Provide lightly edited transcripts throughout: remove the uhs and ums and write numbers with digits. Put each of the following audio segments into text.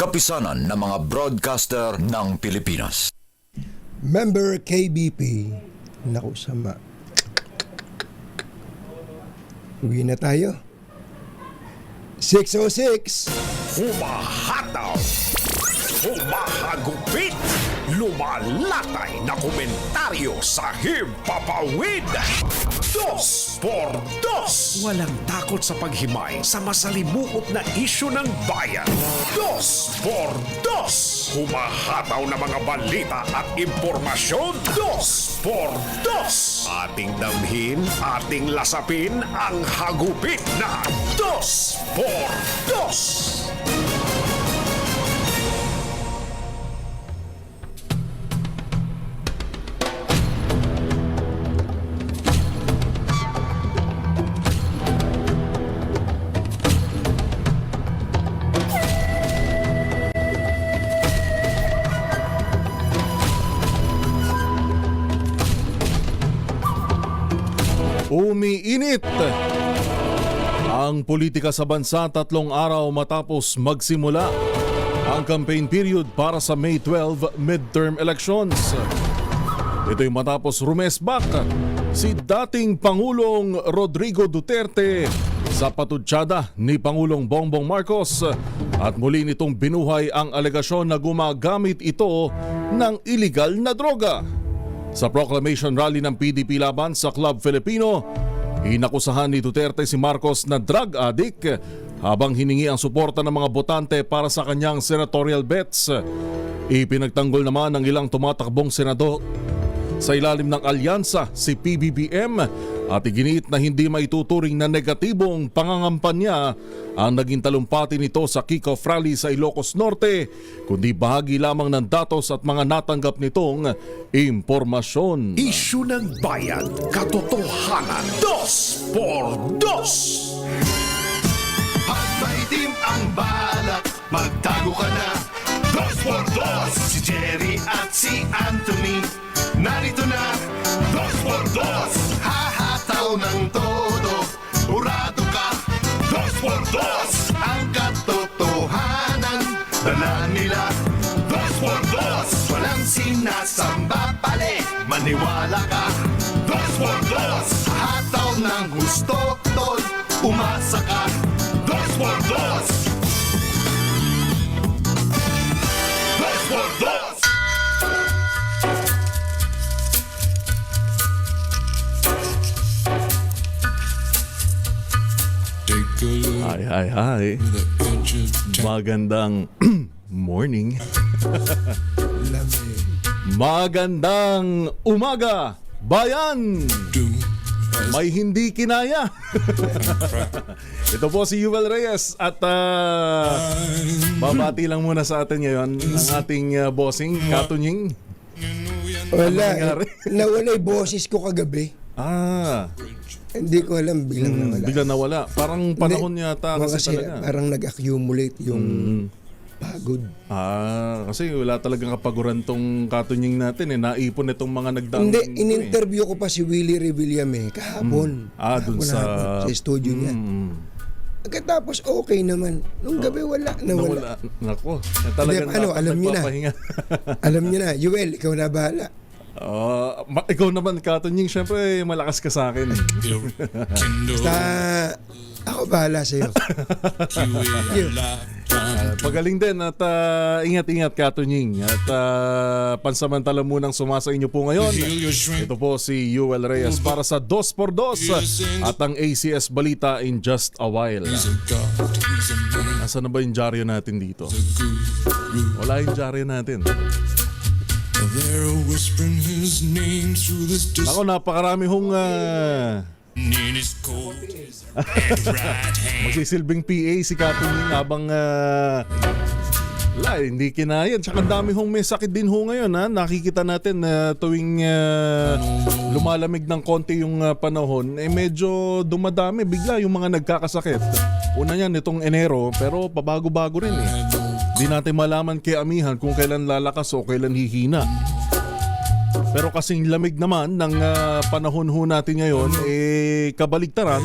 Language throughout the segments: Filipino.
kapisanan ng mga broadcaster ng Pilipinas. Member KBP. Naku, sama. Uwi na tayo. 6:06. Humahataw, humahagupit, lumalatay na komentaryo sa himpapawid. 2x2. Walang takot sa paghimay sa masalimuot na isyu ng bayan. 2x2. Humahataw na mga balita at impormasyon. 2x2. Ating damhin, ating lasapin ang hagupit na 2x2. Umiinit ang politika sa bansa 3 araw matapos magsimula ang campaign period para sa May 12 midterm elections. Ito'y matapos rumesbak si dating Pangulong Rodrigo Duterte sa patutsada ni Pangulong Bongbong Marcos at muli nitong binuhay ang alegasyon na gumagamit ito ng iligal na droga. Sa proclamation rally ng PDP laban sa Club Filipino, inakusahan ni Duterte si Marcos na drug addict habang hiningi ang suporta ng mga botante para sa kanyang senatorial bets. Ipinagtanggol naman ng ilang tumatakbong senador sa ilalim ng alyansa si PBBM at iginiit na hindi maituturing na negatibong pangangampanya ang naging talumpati nito sa kick-off rally sa Ilocos Norte, kundi bahagi lamang ng datos at mga natanggap nitong impormasyon. Isyu ng bayan, katotohanan. 2x2. Pag maitim ang balak, magtago ka na. 2x2. Si Jerry at si Anthony, narito na. 2x2. Hahataw ng todo, urado ka. 2x2. Ang katotohanan, dala nila. 2x2. Walang sinasamba pali, maniwala ka. 2x2. Hataw ng gusto, tol, umasa ka. 2x2. 2x2. Hi. Magandang morning. Magandang umaga, bayan! May hindi kinaya. Ito po si Yuval Reyes at babati lang muna sa atin ngayon ang ating bossing, Katunying. Wala. Nawala yung boses ko kagabi. Hindi ko alam, biglang nawala. Biglang nawala. Parang panahon yata kasi talaga. Parang nag-accumulate yung pagod. Kasi wala talagang kapaguran tong Katunying natin eh. Naipon itong mga nagdaang. Hindi, in-interview ko pa si Willie Revillame kahapon. Dun sa studio niya. Pagkatapos okay naman. Nung gabi nawala. Nako. Talagang alam niyo na. Alam niyo na. Yuel, ikaw na bahala. Ikaw naman, Katunying, syempre malakas ka sa akin. Basta ako bahala sa'yo. Pagaling din at ingat-ingat, Katunying. At pansamantala munang sumasa inyo po ngayon. Ito po si Yuel Reyes para sa 2x2 at ang ACS Balita in just a while. Nasaan na ba yung dyaryo natin dito? Wala yung dyaryo natin. Ako, napakarami hong magsisilbing PA si Katunying habang hindi kinaya. Tsaka dami hong may sakit din ho ngayon. Nakikita natin na tuwing lumalamig ng konti yung panahon, medyo dumadami bigla yung mga nagkakasakit. Una yan itong Enero, pero pabago-bago rin eh. Di natin malaman kay amihan kung kailan lalakas o kailan hihina. Pero kasing lamig naman ng panahon ho natin ngayon, kabaligtaran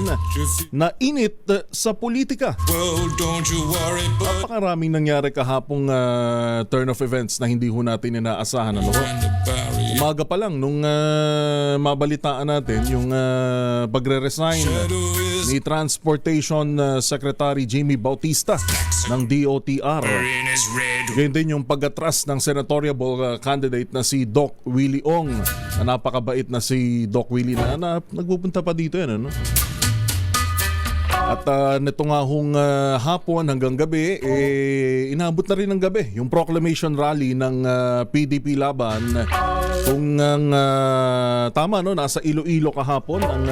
na init sa politika. Well, don't you worry, but Napakaraming nangyari kahapong turn of events na hindi ho natin inaasahan. Ano ho? the barrier Umaga pa lang nung mabalitaan natin yung pagre-resign ni Transportation Secretary Jimmy Bautista ng DOTR. is red. Ganyan din yung pag-atras ng senatorial candidate na si Doc Willie Ong, na napakabait na si Doc Willie na nagpupunta pa dito yan, ano? At nito nga hong hapon hanggang gabi, inabot na rin ng gabi yung proclamation rally ng PDP Laban. Kung tama, no, nasa Iloilo kahapon ang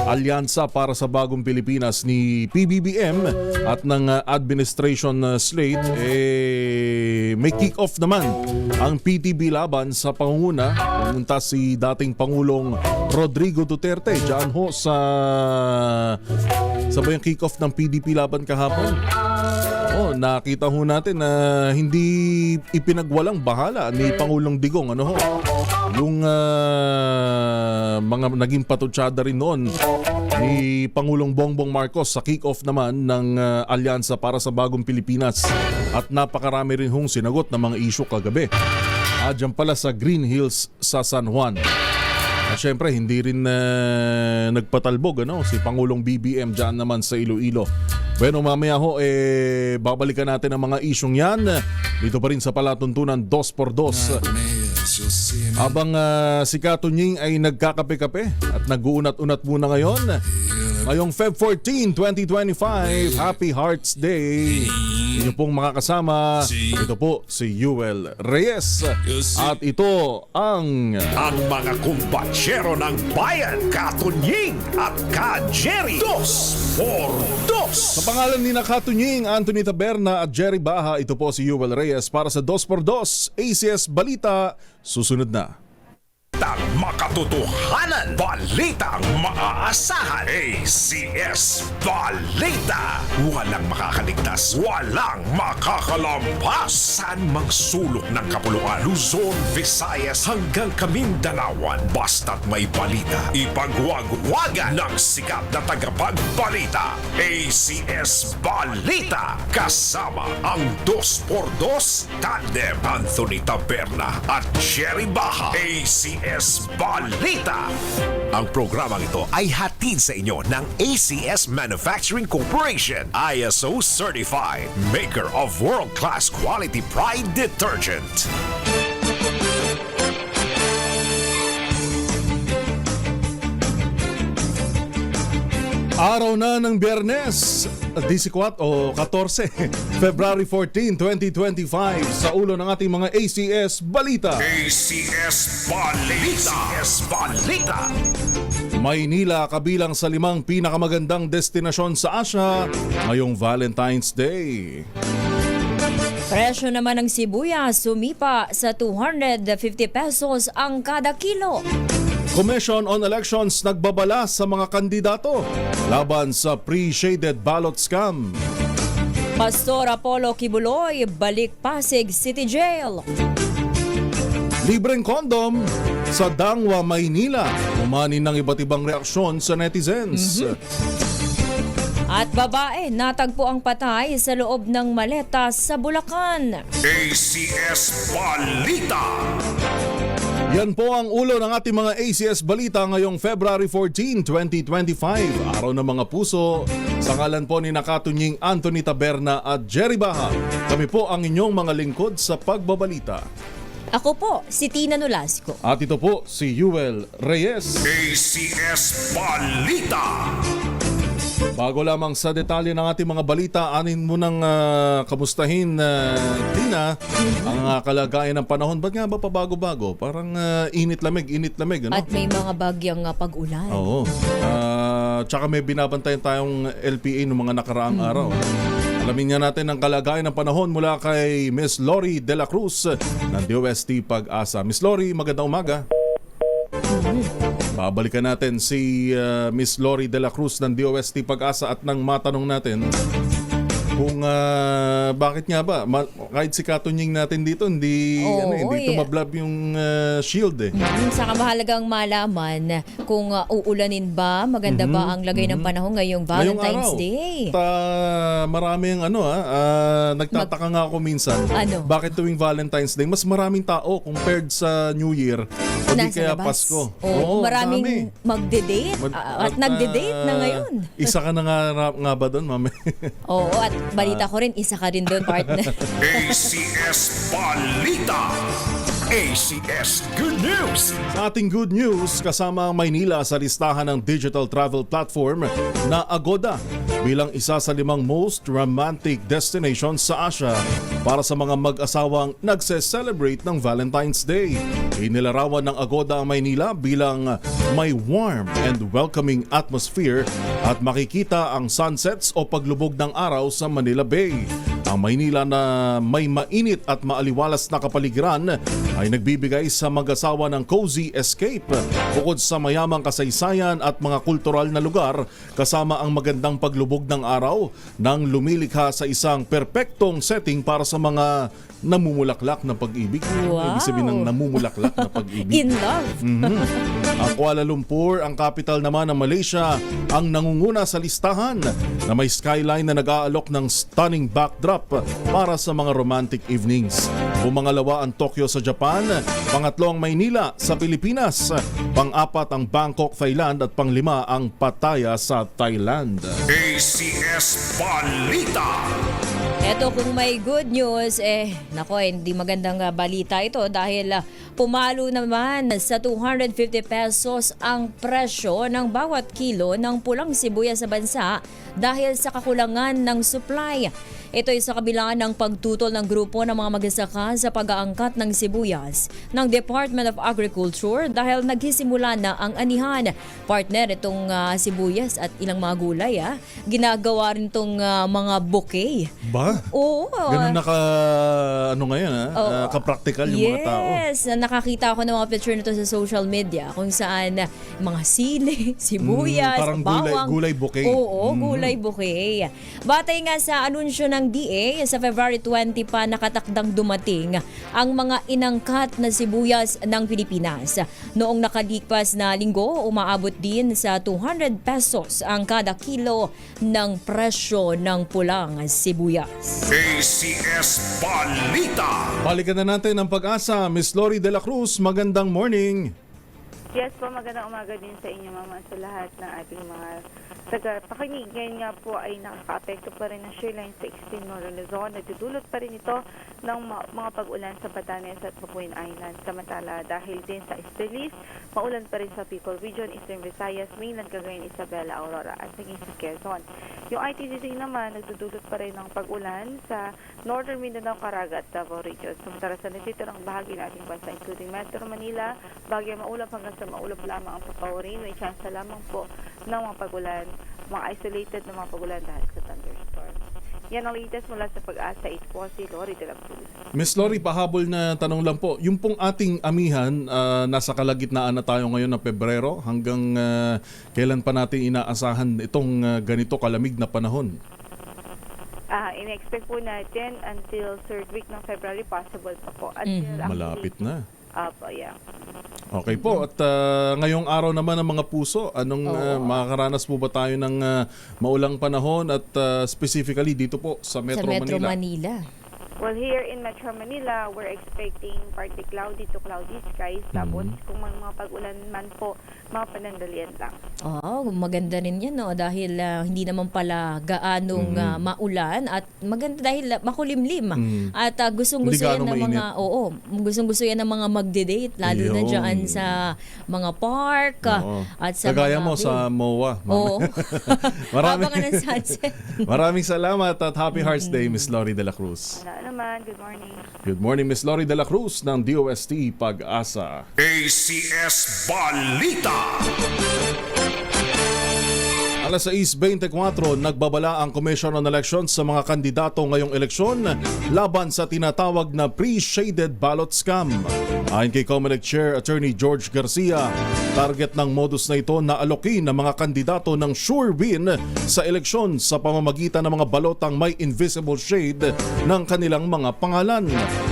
alyansa para sa bagong Pilipinas ni PBBM at ng administration slate. May kick-off naman ang PTB Laban sa pangunguna. Pumunta si dating Pangulong Rodrigo Duterte dyan ho sa sabay ang kick-off ng PDP Laban kahapon. Nakita ho natin na hindi ipinagwalang bahala ni Pangulong Digong, ano ho, yung mga naging patutsada rin noon ni Pangulong Bongbong Marcos sa kick-off naman ng alyansa para sa bagong Pilipinas. At napakarami rin hong sinagot na mga isyu kagabi. Diyan pala sa Green Hills sa San Juan. At syempre, hindi rin nagpatalbog, ano, si Pangulong BBM dyan naman sa Iloilo. Bueno, mamaya ho, babalikan natin ang mga isyong yan. Dito pa rin sa Palatuntunan 2x2. You'll see me. Habang si Katunying ay nagkakape-kape at nag-uunat-unat muna ngayon. Ngayong Feb 14, 2025, Happy Hearts Day. Inyo pong makakasama, ito po si Yuel Reyes. At ito ang Mga kumbatsero ng bayan, Katunying at Ka-Jerry. 2x2. sa pangalan ni Katunying, Anthony Taberna at Jerry Baha, ito po si Yuel Reyes para sa 2x2 ACS Balita. Susunod na. Ang makatotohanan, balitang maaasahan. ACS Balita. Walang makakaligtas, walang makakalampas. Saan mang sulok ng kapuluan, Luzon, Visayas hanggang Kamindanawan. Basta't may balita, ipagwagwagan ng sikat na tagapagbalita. ACS Balita. Kasama ang 2x2 tandem Anthony Taberna at Jerry Baha. ACS Balita. Ang programang ito ay hatid sa inyo ng ACS Manufacturing Corporation, ISO certified, maker of world-class quality Pride detergent. Araw na ng Biyernes, 14 o 14, February 14, 2025, sa ulo ng ating mga ACS Balita. ACS Balita. ACS Balita. Maynila kabilang sa 5 pinakamagandang destinasyon sa Asia ngayong Valentine's Day. Presyo naman ng sibuyas sumipa sa 250 pesos ang kada kilo. Commission on Elections nagbabala sa mga kandidato laban sa pre-shaded ballot scam. Pastor Apollo Kibuloy, balik Pasig City Jail. Libreng kondom sa Dangwa, Maynila. Umani ng iba't ibang reaksyon sa netizens. At babae, natagpo ang patay sa loob ng maleta sa Bulacan. ACS Balita. Yan po ang ulo ng ating mga ACS Balita ngayong February 14, 2025. Araw ng mga puso. Sa ngalan po ni Katunying, Anthony Taberna at Jerry Baha, kami po ang inyong mga lingkod sa pagbabalita. Ako po, si Tina Nolasco. At ito po si Yuel Reyes. ACS Balita. Bago lamang sa detalye ng ating mga balita, anin mo nang kamustahin, Tina, ang kalagayan ng panahon. Ba't nga ba pabago-bago? Parang init-lamig, ano? At may mga bagyang pag-ulan. Oo. Tsaka may binabantayan tayong LPA noong mga nakaraang araw. Alamin nga natin ang kalagayan ng panahon mula kay Miss Lori De La Cruz ng DOST Pag-asa. Miss Lori, magandang umaga. Babalikan natin si Miss Lori De La Cruz ng DOST Pag-asa at nang matanong natin Kung bakit nga ba kahit si Katunying natin dito hindi Oo, hindi tumablab yung shield eh. Saka mahalagang malaman kung uulanin ba, maganda ba ang lagay ng panahon ngayong Valentine's Ngayong araw. Day. Maraming nagtataka nga ako minsan. Ano? Bakit tuwing Valentine's Day mas maraming tao compared sa New Year o di Nasa kaya labas. Pasko. Oo, maraming dami. magde-date at nagde-date na ngayon. Isa ka na nga ba doon, mami? Oo, at balita ko rin, isa ka rin doon, partner. ACS Balita. ACS Good News. Sa ating good news, kasama ang Maynila sa listahan ng digital travel platform na Agoda bilang isa sa 5 most romantic destinations sa Asia para sa mga mag-asawang nagse-celebrate ng Valentine's Day. Inilarawan ng Agoda ang Maynila bilang may warm and welcoming atmosphere at makikita ang sunsets o paglubog ng araw sa Manila Bay. Ang Maynila na may mainit at maaliwalas na kapaligiran ay nagbibigay sa mag-asawa ng cozy escape bukod sa mayamang kasaysayan at mga kultural na lugar kasama ang magandang paglubog ng araw nang lumilikha sa isang perpektong setting para sa mga namumulaklak na pag-ibig. Wow. Ibig sabihin ng namumulaklak na pag-ibig. In love. Ang Kuala Lumpur, ang capital naman ng Malaysia, ang nangunguna sa listahan na may skyline na nag-aalok ng stunning backdrop para sa mga romantic evenings. Pumangalawa ang Tokyo sa Japan, pangatlo ang Maynila sa Pilipinas, pang-apat ang Bangkok, Thailand at pang-5 ang Pattaya sa Thailand. ACS Balita. Eto, kung may good news, hindi magandang balita ito dahil pumalo naman sa 250 pesos ang presyo ng bawat kilo ng pulang sibuyas sa bansa dahil sa kakulangan ng supply. Ito ay sa kabila ng pagtutol ng grupo ng mga magsasaka sa pag-aangkat ng sibuyas ng Department of Agriculture dahil nagsisimula na ang anihan. Partner, itong sibuyas at ilang mga gulay, ginagawa rin itong mga bouquet. Ba? Oo. Ganun ngayon, ka-practical yung mga tao. Yes, nakakita ako ng mga picture nito sa social media kung saan mga sili, sibuyas, parang bawang. gulay bouquet. Oo, gulay bouquet. Batay nga sa anunsyo ng DA, sa February 20 pa nakatakdang dumating ang mga inangkat na sibuyas ng Pilipinas. Noong nakalipas na linggo, umaabot din sa 200 pesos ang kada kilo ng presyo ng pulang sibuyas. ACS Balita. Balikan na natin ang Pag-asa. Miss Lori De La Cruz, magandang morning. Yes po, magandang umaga din sa inyo, mama, sa lahat ng ating mga tagapakinig. Ngayon nga po ay nakaka-apekto pa rin ng shoreline sa extreme northern Luzon. Nagdudulot pa rin ito ng mga pag-ulan sa Batanes at Mabuhay Island. Samantala, dahil din sa easterlies, maulan pa rin sa Bicol Region, Eastern Visayas, Mainland, Cagayan, Isabela, Aurora at naging sa Quezon. Yung ITCC naman, nagdudulot pa rin ng pag-ulan sa Northern Mindanao, Caraga at Davao Region. Samantala sa nasitirang bahagi ng ating bansa, including Metro Manila, Baguio, maulap hanggang sa maulap lamang ang papawirin. May chance lamang po ng mga pag-ulan, mga isolated na mga pag-ulan dahil sa thunderstorm. Yan ang latest mula sa Pag-asa. Ito po si Lori De La Cruz. Miss Lori, pahabol na tanong lang po. Yung pong ating amihan, nasa kalagitnaan na tayo ngayon ng Pebrero. Hanggang kailan pa natin inaasahan itong ganito kalamig na panahon? In-expect po natin until 3rd week ng February, possible pa po. Until Malapit na. Yeah. Okay po. At ngayong araw naman ng mga puso, anong makakaranas po ba tayo ng maulang panahon at specifically dito po sa Metro Manila? Well, here in Metro Manila, we're expecting partly cloudy to cloudy skies. Tapos kung may mga pag-ulan man po, mga panandalian lang. Maganda rin yan, no? Dahil hindi naman pala gaanong maulan at maganda dahil makulimlim. At gustong-gusto yan ng mga gustong-gusto yan ng mga magde-date lalo na diyan sa mga park at sa kagaya mga mo sa MOA. Oo. Abangan ng sunset. Maraming salamat at Happy Hearts Day, Miss Lori De La Cruz. Naman, good morning. Good morning, Miss Lori De La Cruz ng DOST Pag-asa. ACS Balita. Alas 6:24, nagbabala ang Commission on Elections sa mga kandidato ngayong eleksyon laban sa tinatawag na pre-shaded ballot scam. Ayon kay COMELEC Chair Attorney George Garcia, target ng modus na ito na alokin ng mga kandidato ng sure win sa eleksyon sa pamamagitan ng mga balotang may invisible shade ng kanilang mga pangalan.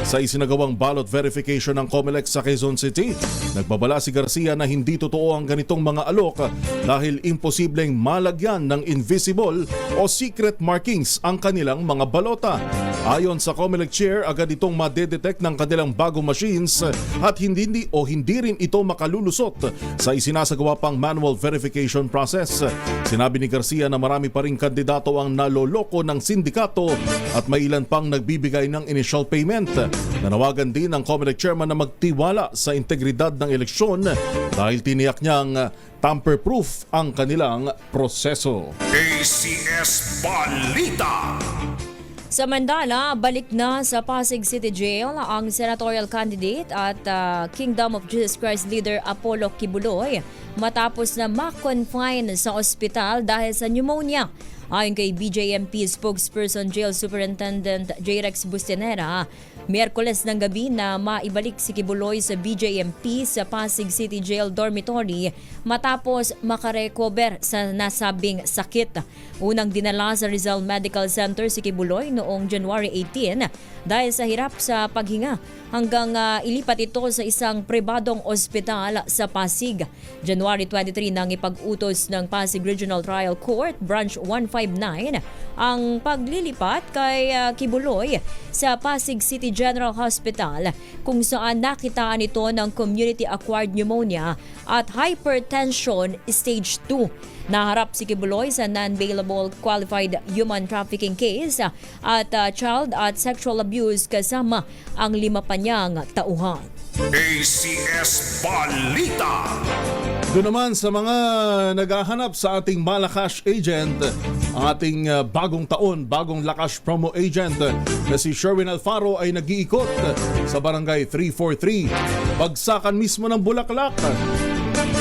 Sa isinagawang ballot verification ng COMELEC sa Quezon City, nagbabala si Garcia na hindi totoo ang ganitong mga alok dahil imposibleng malagyan ng invisible o secret markings ang kanilang mga balota. Ayon sa COMELEC Chair, agad itong madedetect ng kanilang bagong machines at hindi rin ito makalulusot sa isinasagawa pang manual verification process. Sinabi ni Garcia na marami pa ring kandidato ang naloloko ng sindikato at may ilan pang nagbibigay ng initial payment. Nanawagan din ang COMELEC Chairman na magtiwala sa integridad ng eleksyon dahil tiniyak niyang tamper-proof ang kanilang proseso. ACS Balita. Samantala, balik na sa Pasig City Jail ang senatorial candidate at Kingdom of Jesus Christ leader Apollo Kibuloy matapos na ma-confine sa ospital dahil sa pneumonia. Ayon kay BJMP spokesperson Jail Superintendent J. Rex Bustenera, Miyerkules ng gabi na maibalik si Kibuloy sa BJMP sa Pasig City Jail Dormitory matapos makarecover sa nasabing sakit. Unang dinala sa Rizal Medical Center si Kibuloy noong January 18 dahil sa hirap sa paghinga hanggang ilipat ito sa isang pribadong ospital sa Pasig. January 23 nang ipag-utos ng Pasig Regional Trial Court Branch 159 ang paglilipat kay Kibuloy sa Pasig City General Hospital kung saan nakitaan ito ng community-acquired pneumonia at hypertension stage 2. Naharap si Kibuloy sa non-bailable qualified human trafficking case at child at sexual abuse kasama ang 5 pa niyang tauhan. ACS Balita. Doon naman sa mga naghahanap sa ating Malakash agent, ang ating bagong taon, bagong Lakash promo agent na si Sherwin Alfaro ay nag-iikot sa barangay 343. Bagsakan mismo ng bulaklak.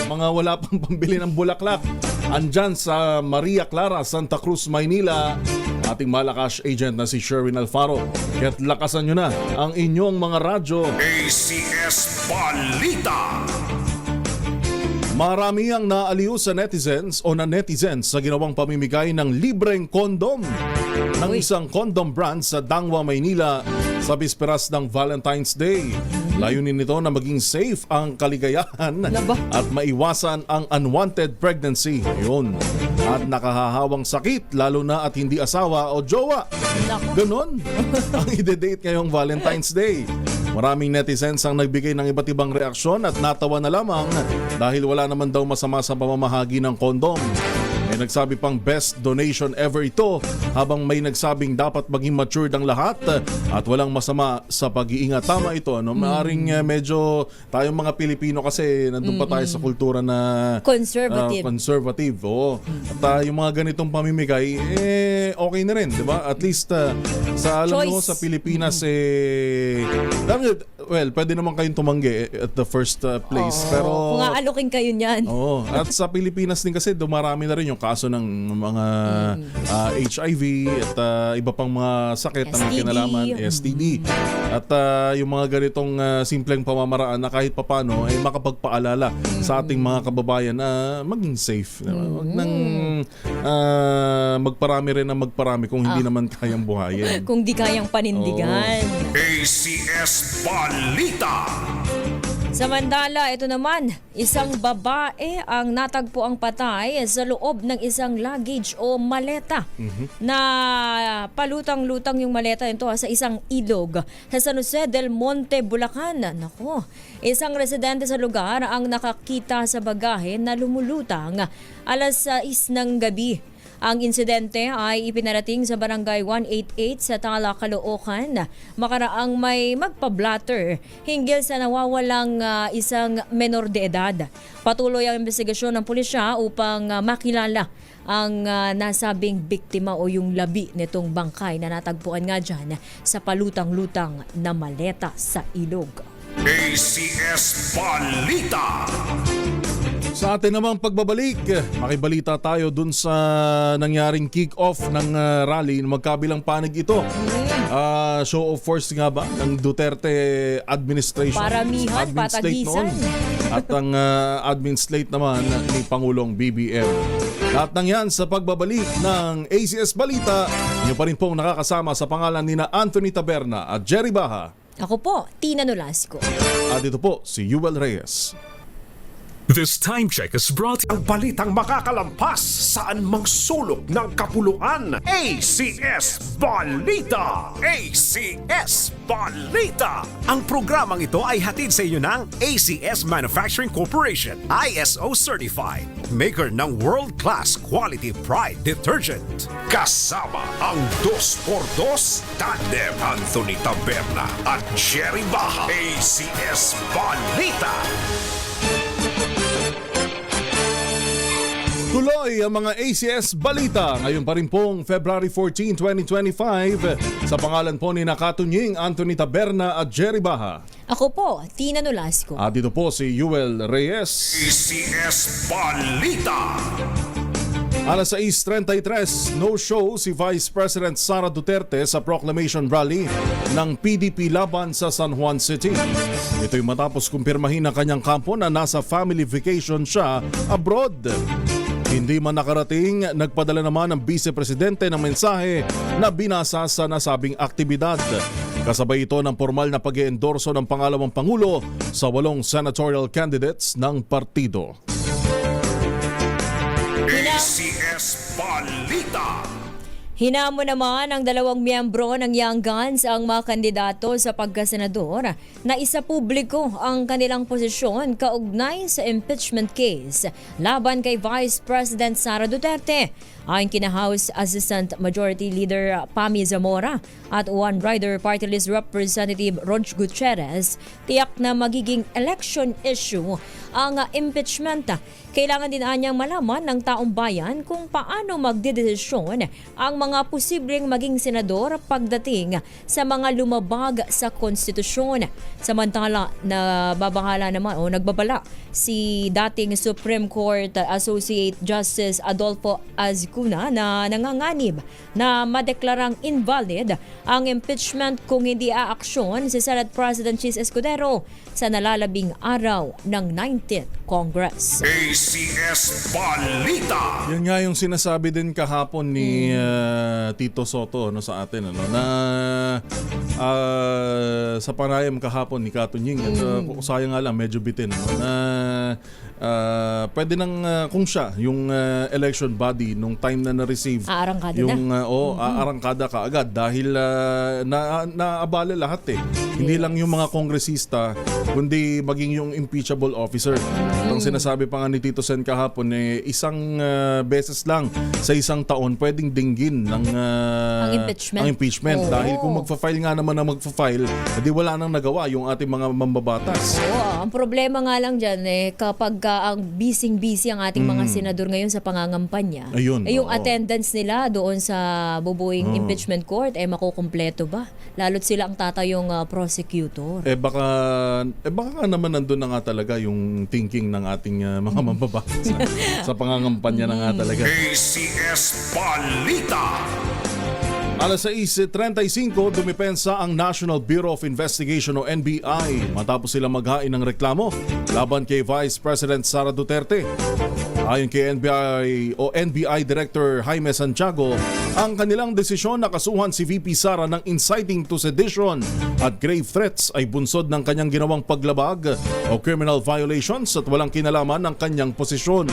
Mga wala pang pambili ng bulaklak. Andyan sa Maria Clara, Santa Cruz, Maynila, ating Malakash agent na si Sherwin Alfaro. Kaya't lakasan nyo na ang inyong mga radyo. ACS Balita. Marami ang naaliw sa netizens sa ginawang pamimigay ng libreng kondom ng isang condom brand sa Dangwa, Maynila sa bisperas ng Valentine's Day. Layunin nito na maging safe ang kaligayahan at maiwasan ang unwanted pregnancy. Yun. At nakahahawang sakit lalo na at hindi asawa o jowa. Ganon ang ide-date ngayong Valentine's Day. Maraming netizens ang nagbigay ng iba't ibang reaksyon at natawa na lamang dahil wala naman daw masama sa pamamahagi ng kondom. May nagsabi pang best donation ever ito, habang may nagsabing dapat maging matured ang lahat at walang masama sa pag-iingat. Tama ito, ano? Maaring medyo tayong mga Pilipino kasi nandun pa tayo sa kultura na conservative. Oo. At yung mga ganitong pamimigay, okay na rin, di ba? At least sa alam mo sa Pilipinas, pwede naman kayong tumanggi at the first place. Pero kung aalokin kayo niyan. Oo. At sa Pilipinas din kasi dumarami na rin yung kaso ng mga HIV at iba pang mga sakit na may kinalaman, STD. At yung mga ganitong simpleng pamamaraan na kahit papano ay makapagpaalala sa ating mga kababayan na maging safe. Huwag nang magparami rin na magparami kung hindi naman kayang buhayin. Kung di kayang panindigan. ACS Balita. Samantala, ito naman, isang babae ang natagpo ang patay sa loob ng isang luggage o maleta na palutang-lutang yung maleta nito sa isang ilog sa San Jose del Monte, Bulacan. Nako, isang residente sa lugar ang nakakita sa bagahe na lumulutang alas 6 ng gabi. Ang insidente ay ipinarating sa Barangay 188 sa Tala, Caloocan. Makaraang may magpa-blatter hinggil sa nawawalang isang menor de edad. Patuloy ang investigasyon ng pulisya upang makilala ang nasabing biktima o yung labi nitong bangkay na natagpuan nga dyan sa palutang-lutang na maleta sa ilog. ACS Balita. Sa atin namang pagbabalik, makibalita tayo dun sa nangyaring kick-off ng rally ng magkabilang panig ito. Show of force nga ba ng Duterte administration? Paramihan, Admin slate patagisan. At ang admin slate naman ni Pangulong BBM. Lahat ng yan sa pagbabalik ng ACS Balita. Inyo pa rin pong nakakasama sa pangalan ni na Anthony Taberna at Jerry Baha. Ako po, Tina Nolasco. At ito po si Yuel Reyes. This time check is brought ang balitang makakalampas saan mang sulok ng kapuluan. ACS Balita! ACS Balita! Ang programang ito ay hatid sa inyo ng ACS Manufacturing Corporation, ISO Certified, maker ng world-class quality pride detergent. Kasama ang 2x2 tandem Anthony Taberna at Jerry Baha. ACS Balita! Tuloy ang mga ACS Balita ngayon pa rin pong February 14, 2025 sa pangalan po ni Nakatunying Anthony Taberna at Jerry Baha. Ako po, Tina Nolasco. At dito po si Yuel Reyes. ACS Balita! Alas 6:33, no show si Vice President Sara Duterte sa proclamation rally ng PDP laban sa San Juan City. Ito'y matapos kumpirmahin ng kanyang kampo na nasa family vacation siya abroad. Hindi man nakarating, nagpadala naman ng Vice Presidente ng mensahe na binasa sa nasabing aktibidad. Kasabay ito ng formal na pag-iendorso ng pangalawang Pangulo sa 8 senatorial candidates ng partido. ACS Balita! Hinamo naman ang 2 miyembro ng Young Guns ang mga kandidato sa pagkasenador na isapubliko ang kanilang posisyon kaugnay sa impeachment case laban kay Vice President Sara Duterte. Ayon kina House Assistant Majority Leader Pami Zamora at One Rider Party List Representative Rog Gutierrez, tiyak na magiging election issue ang impeachment. Kailangan din anyang malaman ng taong bayan kung paano magdedesisyon ang mga posibleng maging senador pagdating sa mga lumabag sa konstitusyon. Samantala, nagbabala si dating Supreme Court Associate Justice Adolfo Azcuna na nanganganib na madeklarang invalid ang impeachment kung hindi aaksyon si Senate President Chis Escudero sa nalalabing araw ng 19th Congress. ACS Balita! Yan nga yung sinasabi din kahapon ni Tito Soto sa atin na sa panayam kahapon ni Katunying at sayang nga lang medyo bitin na pwede nang kung siya yung election body nung time na na-receive Aarangkada yung aarangkada kaagad dahil naabala lahat hindi lang yung mga kongresista kundi maging yung impeachable officer. Ang sinasabi pa nga ni Tito Sen kahapon isang beses lang sa isang taon pwedeng dinggin ng ang impeachment. Dahil kung magfa-file nga naman na magfa-file, edi wala nang nagawa yung ating mga mambabatas. Oo, ang problema nga lang dyan kapag ang busy ang ating mga senador ngayon sa pangangampanya, Ayun, yung oo. attendance nila doon sa bubuing impeachment court makukumpleto ba? Lalo't sila ang tatayong prosecutor. Baka nga naman nandun na nga talaga yung thinking ng ating mga mambabatas sa pangangampanya na nga talaga. ACS Balita! Alas 6:35, dumipensa ang National Bureau of Investigation o NBI matapos sila maghain ng reklamo laban kay Vice President Sara Duterte. Ayon kay NBI Director Jaime Santiago, ang kanilang desisyon na kasuhan si VP Sara ng inciting to sedition at grave threats ay bunsod ng kanyang ginawang paglabag o criminal violations at walang kinalaman ng kanyang posisyon.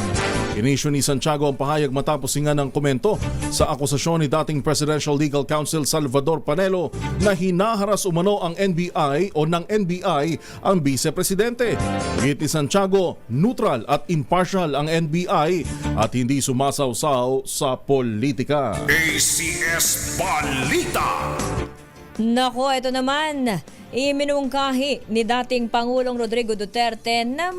Inisyu ni Santiago ang pahayag matapos hinga ng komento sa akusasyon ni dating Presidential Legal Counsel Salvador Panelo na hinaharas umano ang NBI o ng NBI ang Vice Presidente. Git ni Santiago, neutral at impartial ang NBI at hindi sumasawsaw sa politika. ACS Balita! Nako, ito naman, iminungkahi ni dating Pangulong Rodrigo Duterte na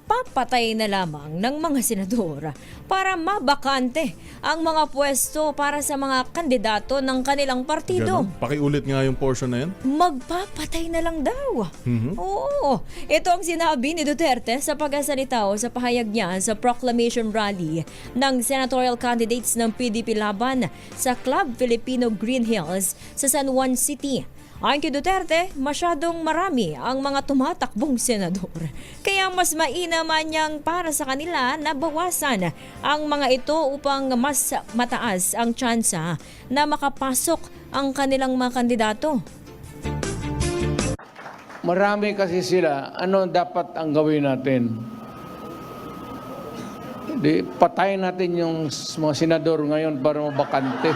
magpapatay na lamang ng mga senador para mabakante ang mga pwesto para sa mga kandidato ng kanilang partido. Ganun. Pakiulit nga yung portion na yan. Magpapatay na lang daw. Oo. Ito ang sinabi ni Duterte sa pagsasalita o sa pahayag niya sa proclamation rally ng senatorial candidates ng PDP laban sa Club Filipino Green Hills sa San Juan City. Ayon kay Duterte, masyadong marami ang mga tumatakbong senador. Kaya mas mainaman niyang para sa kanila na bawasan ang mga ito upang mas mataas ang tsansa na makapasok ang kanilang mga kandidato. Marami kasi sila. Ano dapat ang gawin natin? Patayin natin yung mga senador ngayon para mabakante.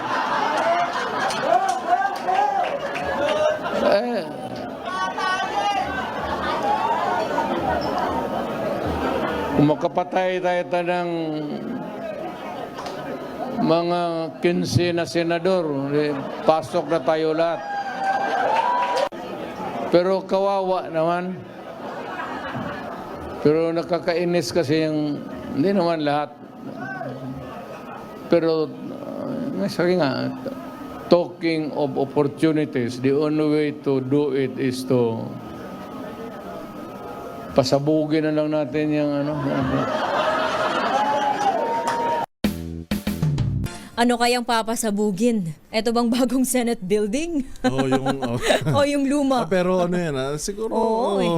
Kung makapatay tayo ng mga 15 na senador, pasok na tayo lahat. Pero kawawa naman. Pero nakakainis kasi yung, hindi naman lahat. Pero, sabi nga, talking of opportunities, the only way to do it is to pasabugin na lang natin yung ano. Ano kayang papasabugin? Ito bang bagong Senate building? O yung luma? Pero ano yan, siguro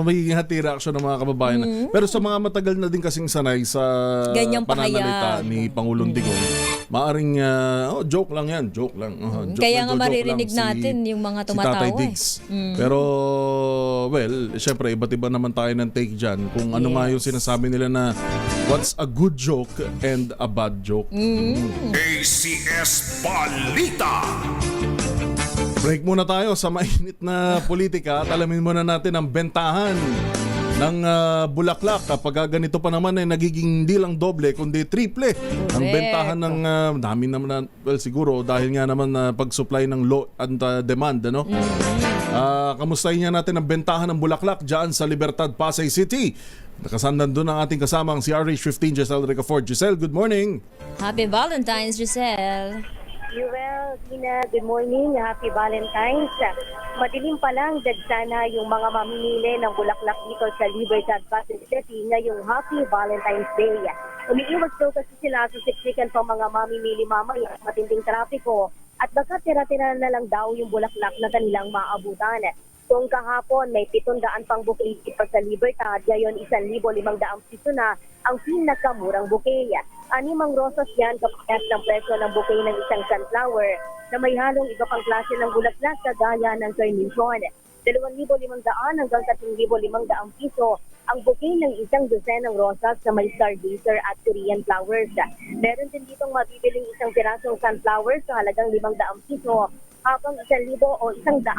may hatira action ng mga kababayan. Pero sa mga matagal na din kasing sanay sa Ganyang pananalita pahayag. ni Pangulong Digong, maaring joke lang yan, joke lang. Kaya nga joke maririnig lang natin yung mga si Tatay tumatawa. Diggs. Pero, well, syempre, iba't iba naman tayo ng take dyan. Kung ano nga yung sinasabi nila na what's a good joke and a bad joke. ACS Balita. Break muna tayo sa mainit na politika at alamin muna natin ang bentahan ng bulaklak. Kapag ganito pa naman ay nagiging hindi lang doble kundi triple ang bentahan ng dami naman well siguro dahil nga naman pag-supply ng low and demand ano. Kamustahin nga natin ang bentahan ng bulaklak diyan sa Libertad, Pasay City. Nakasandan doon ang ating kasamang si RH15 Giselle Ricafort. Giselle, good morning. Happy Valentine's, Giselle. Well, Gina, good morning. Happy Valentine's. Madilim pa lang, dagsana yung mga mamimili ng bulaklak dito sa Libertad, Pasay City ngayong Happy Valentine's Day. Umiiwas daw kasi sila sa siksikan pang mga mamimili mamaya, matinding trapiko, at baka tira-tira na lang daw yung bulaklak na kanilang maabutan. Kung kahapon may 700 pang bouquet dito sa Libertad, ngayon 1,500 piso na ang pinakamurang bouquet. 6 rosas yan kapag ng presyo ng bouquet ng isang sunflower na may halong iba pang klase ng bulaklak kagaya ng carnation. 2,500 hanggang 3,500 piso ang bouquet ng isang dosenang rosas na may stargazer at Korean flowers. Meron din ditong mabibiling isang pirasong sunflower sa halagang 500 piso habang 1,000 o 150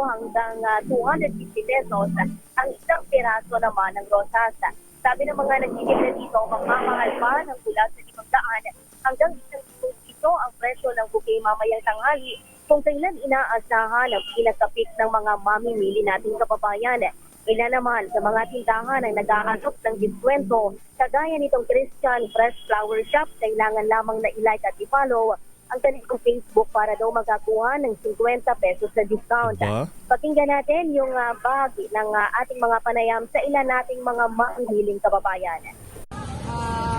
hanggang 250 pesos ang isang piraso naman ng rosas. Sabi ng mga nagtitinda dito, magmamahal pa ng mula sa 500 hanggang 1,000 piso ang presyo ng bouquet mamayang tanghali kung kailan inaasahan ang pinagkapit ng mga mamimili nating kababayan. Ilan naman sa mga tindahan ang naghahanap ng diskwento kagaya nitong Christian Fresh Flower Shop, kailangan lamang na i-like at i-follow ang kanilang Facebook para daw magkakuha ng 50 pesos sa discount. Pakinggan natin yung bag ng ating mga panayam sa ilan nating mga mahihiling kababayan.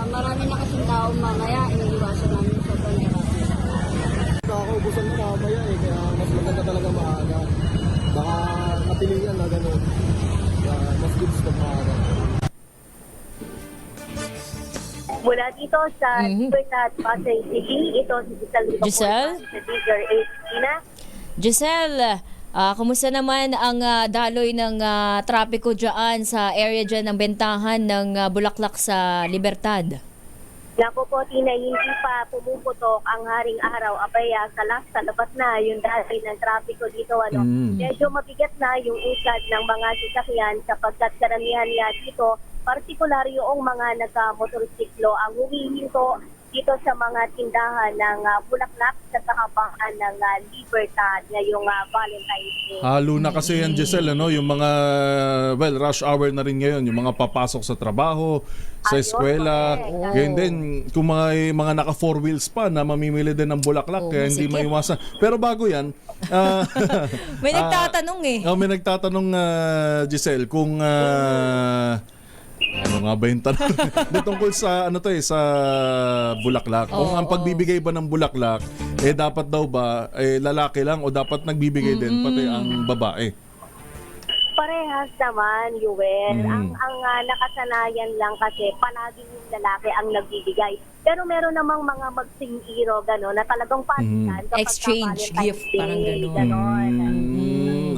Marami na kasing tao mamaya, iniiwasan namin sa panayam. Nakakaubusan mo mamaya kaya mas maganda talaga maaga. Baka napilihan na gano'n. Mas goods na maaga. Mula dito sa Libertad, Pasay City, ito si Giselle? Giselle, kumusta naman ang daloy ng trapiko dyan sa area dyan ng bentahan ng bulaklak sa Libertad? Naku po, Tina, hindi pa pumuputok ang haring araw. Abaya, sa labas na yung daloy ng trapiko dito. Medyo mabigat na yung usad ng mga sasakyan sapagkat karamihan nga dito, partikular yung mga nagka-motorsiklo ang humihinto dito sa mga tindahan ng bulaklak sa kahabaan ng Libertad ngayong Valentine's Day. Halo na kasi yan, Giselle, ano? Yung mga, well, rush hour na rin ngayon. Yung mga papasok sa trabaho, sa eskwela. Ganyan din, kung mga naka four wheels pa na mamimili din ng bulaklak, kaya hindi maiwasan. Pero bago yan, May nagtatanong may nagtatanong, Giselle, kung ano nga ba yung tanong? Tungkol sa sa bulaklak. Kung ang pagbibigay ba ng bulaklak dapat daw ba lalaki lang o dapat nagbibigay din pati ang babae? Parehas naman, Yuel. Ang nakasanayan lang kasi palaging yung lalaki ang nagbibigay. Pero meron namang mga magsing-iro gano'n na talagang pasikan kapag exchange Valentine's gift, Day, parang gano'n.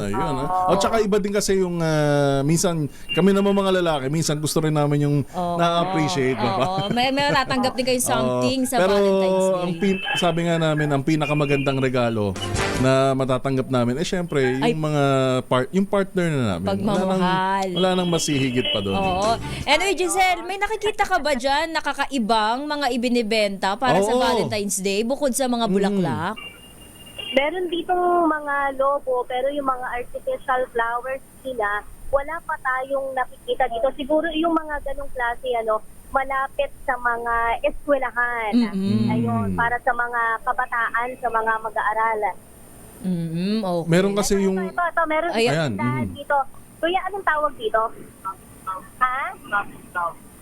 Ayun. O tsaka iba din kasi yung minsan kami naman mga lalaki, minsan gusto rin namin yung na-appreciate. May tatanggap din kayo something sa pero Valentine's Day. sabi nga namin, ang pinakamagandang regalo na matatanggap namin syempre yung mga yung partner na namin. Pagmamahal. Wala nang masihigit pa doon. Oo. Anyway, Giselle, may nakikita ka ba dyan nakakaibang mga ibinibenta para sa Valentine's Day bukod sa mga bulaklak? Meron ditong mga logo, pero yung mga artificial flowers nila, wala pa tayong nakikita dito. Siguro yung mga ganong klase, malapit sa mga eskwelahan. Ayun, para sa mga kabataan, sa mga mag-aaral. Okay. Meron kasi yung... Ito, meron dito. Kuya, anong tawag dito? Ha?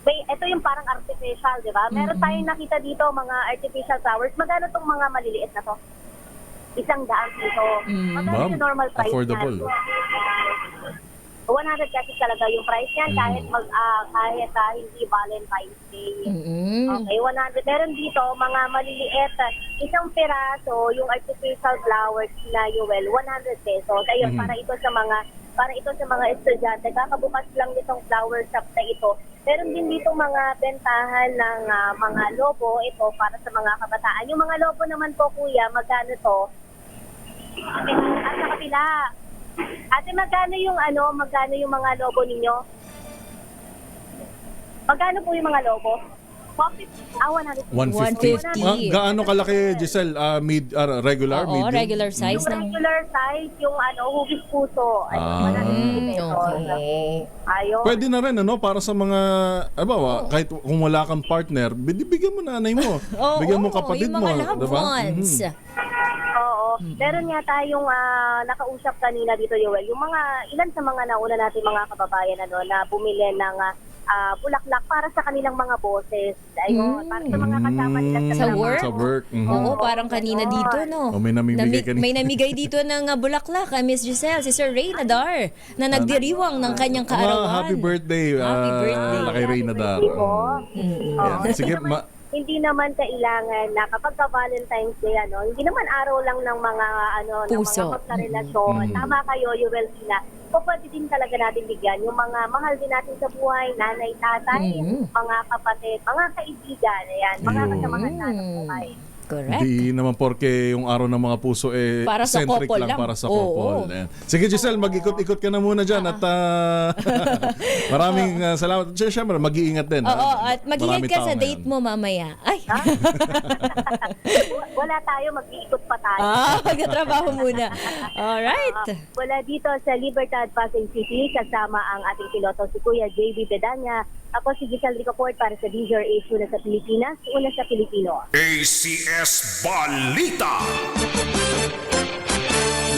Ito yung parang artificial, di ba? Meron tayong nakita dito, mga artificial flowers. Magkano tong mga maliliit na to? 100 piso. Magkano yung normal price affordable. 100 pesos talaga yung price niyan kahit hindi Valentine's Day. Okay, 100. Meron dito mga maliliit, isang piraso yung artificial flowers na Yuel, 100 pesos. Ayun, para ito sa mga estudyante. Kakabukas lang nitong flower shop na ito. Meron din dito mga bentahan ng mga logo ito para sa mga kabataan. Yung mga logo naman po, kuya, magkano to? At sa kapila. Ate, magkano yung mga logo ninyo? Magkano po yung mga logo? 150. Gaano kalaki, Giselle? Regular? Oo, medium? regular size. Yung regular size, yung hugis puso. Okay. Ayun. Pwede na rin, para sa mga, kahit kung wala kang partner, bigyan mo nanay mo. Bigyan mo kapatid yung mo. mga loved Diba? ones. Oo. Meron nga tayong nakausap kanina dito, Yoel. Yung ilan sa mga nauna natin mga kababayan na bumili ng bulaklak para sa kanilang mga boses. Ayun, para sa mga kasama nila Sa work? Sa work. Oo, parang kanina dito, no? May namimigay kanina. May namigay dito ng bulaklak kay Miss Giselle, si Sir Ray Nadar, na nagdiriwang ng kanyang kaarawan. Happy birthday. Happy birthday. Kay Ray Nadar. Sige, hindi naman kailangan na kapag Valentine's Day, hindi naman araw lang ng mga ng Puso. mga magkarelasyon. Tama kayo, Yuvelina. O pwede din talaga natin bigyan yung mga mahal din natin sa buhay, nanay, tatay, mga kapatid, mga kaibigan, ayan, mga kasamahan natin sa buhay. Correct. Hindi naman porke yung araw ng mga puso para sa centric couple lang lang. para sa couple. Ayan. Sige, Giselle, mag-ikot-ikot ka na muna dyan at maraming salamat. Siyempre, mag-iingat din. Oo, at mag-ingat ka sa date mo. mo mamaya. Ay. Wala tayo, mag-iikot pa tayo. Magkatrabaho muna. Alright. Wala dito sa Libertad, Pasay City, kasama ang ating piloto si Kuya JB Bedanya. Ako si Giselle Ricoport para sa DZRH, una sa Pilipinas, una sa Pilipino. ACS Balita.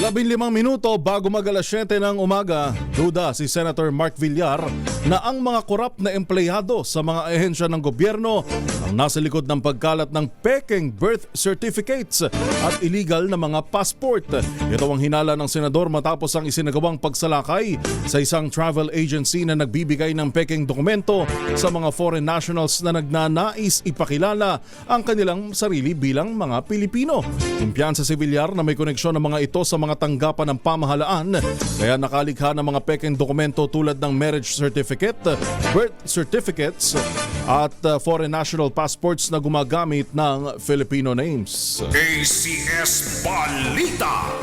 15 minuto bago mag-alas 7 ng umaga, duda si Senator Mark Villar na ang mga korap na empleyado sa mga ahensya ng gobyerno ang nasa likod ng pagkalat ng peking birth certificates at illegal na mga passport. Ito ang hinala ng senador matapos ang isinagawang pagsalakay sa isang travel agency na nagbibigay ng peking dokumento sa mga foreign nationals na nagnanais ipakilala ang kanilang sarili bilang mga Pilipino. Kumpiyansa si Villar na may koneksyon ng mga ito sa mga tanggapan ng pamahalaan, kaya nakalikha ng mga peking dokumento tulad ng marriage certificate, birth certificates at foreign national passports na gumagamit ng Filipino names. ACS Balita.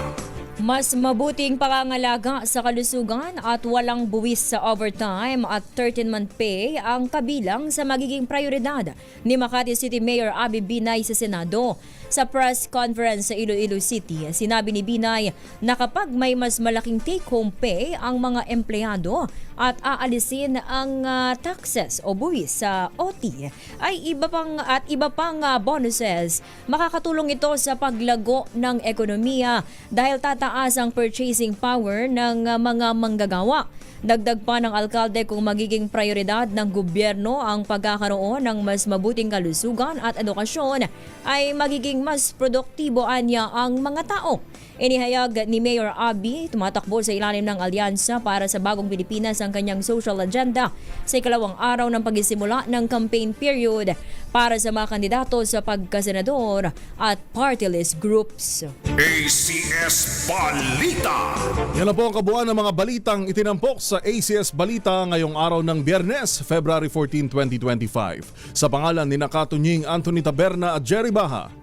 Mas mabuting pangangalaga sa kalusugan at walang buwis sa overtime at 13-month pay ang kabilang sa magiging prioridad ni Makati City Mayor Abby Binay sa Senado. Sa press conference sa Iloilo City, sinabi ni Binay na kapag may mas malaking take-home pay ang mga empleyado at aalisin ang taxes o buwis sa OT ay iba pang bonuses, makakatulong ito sa paglago ng ekonomiya dahil tataas ang purchasing power ng mga manggagawa. Dagdag pa ng alkalde kung magiging prioridad ng gobyerno ang pagkakaroon ng mas mabuting kalusugan at edukasyon ay magiging mas produktibo anya ang mga tao. Inihayag ni Mayor Abby, tumatakbo sa ilalim ng Alyansa para sa Bagong Pilipinas ang kanyang social agenda sa ikalawang araw ng pagsisimula ng campaign period para sa mga kandidato sa pagkasenador at party list groups. ACS Balita. Yan na po ang kabuuan ng mga balitang itinampok sa ACS Balita ngayong araw ng Biyernes, February 14, 2025. Sa pangalan ni Nakatunying Anthony Taberna at Jerry Baha.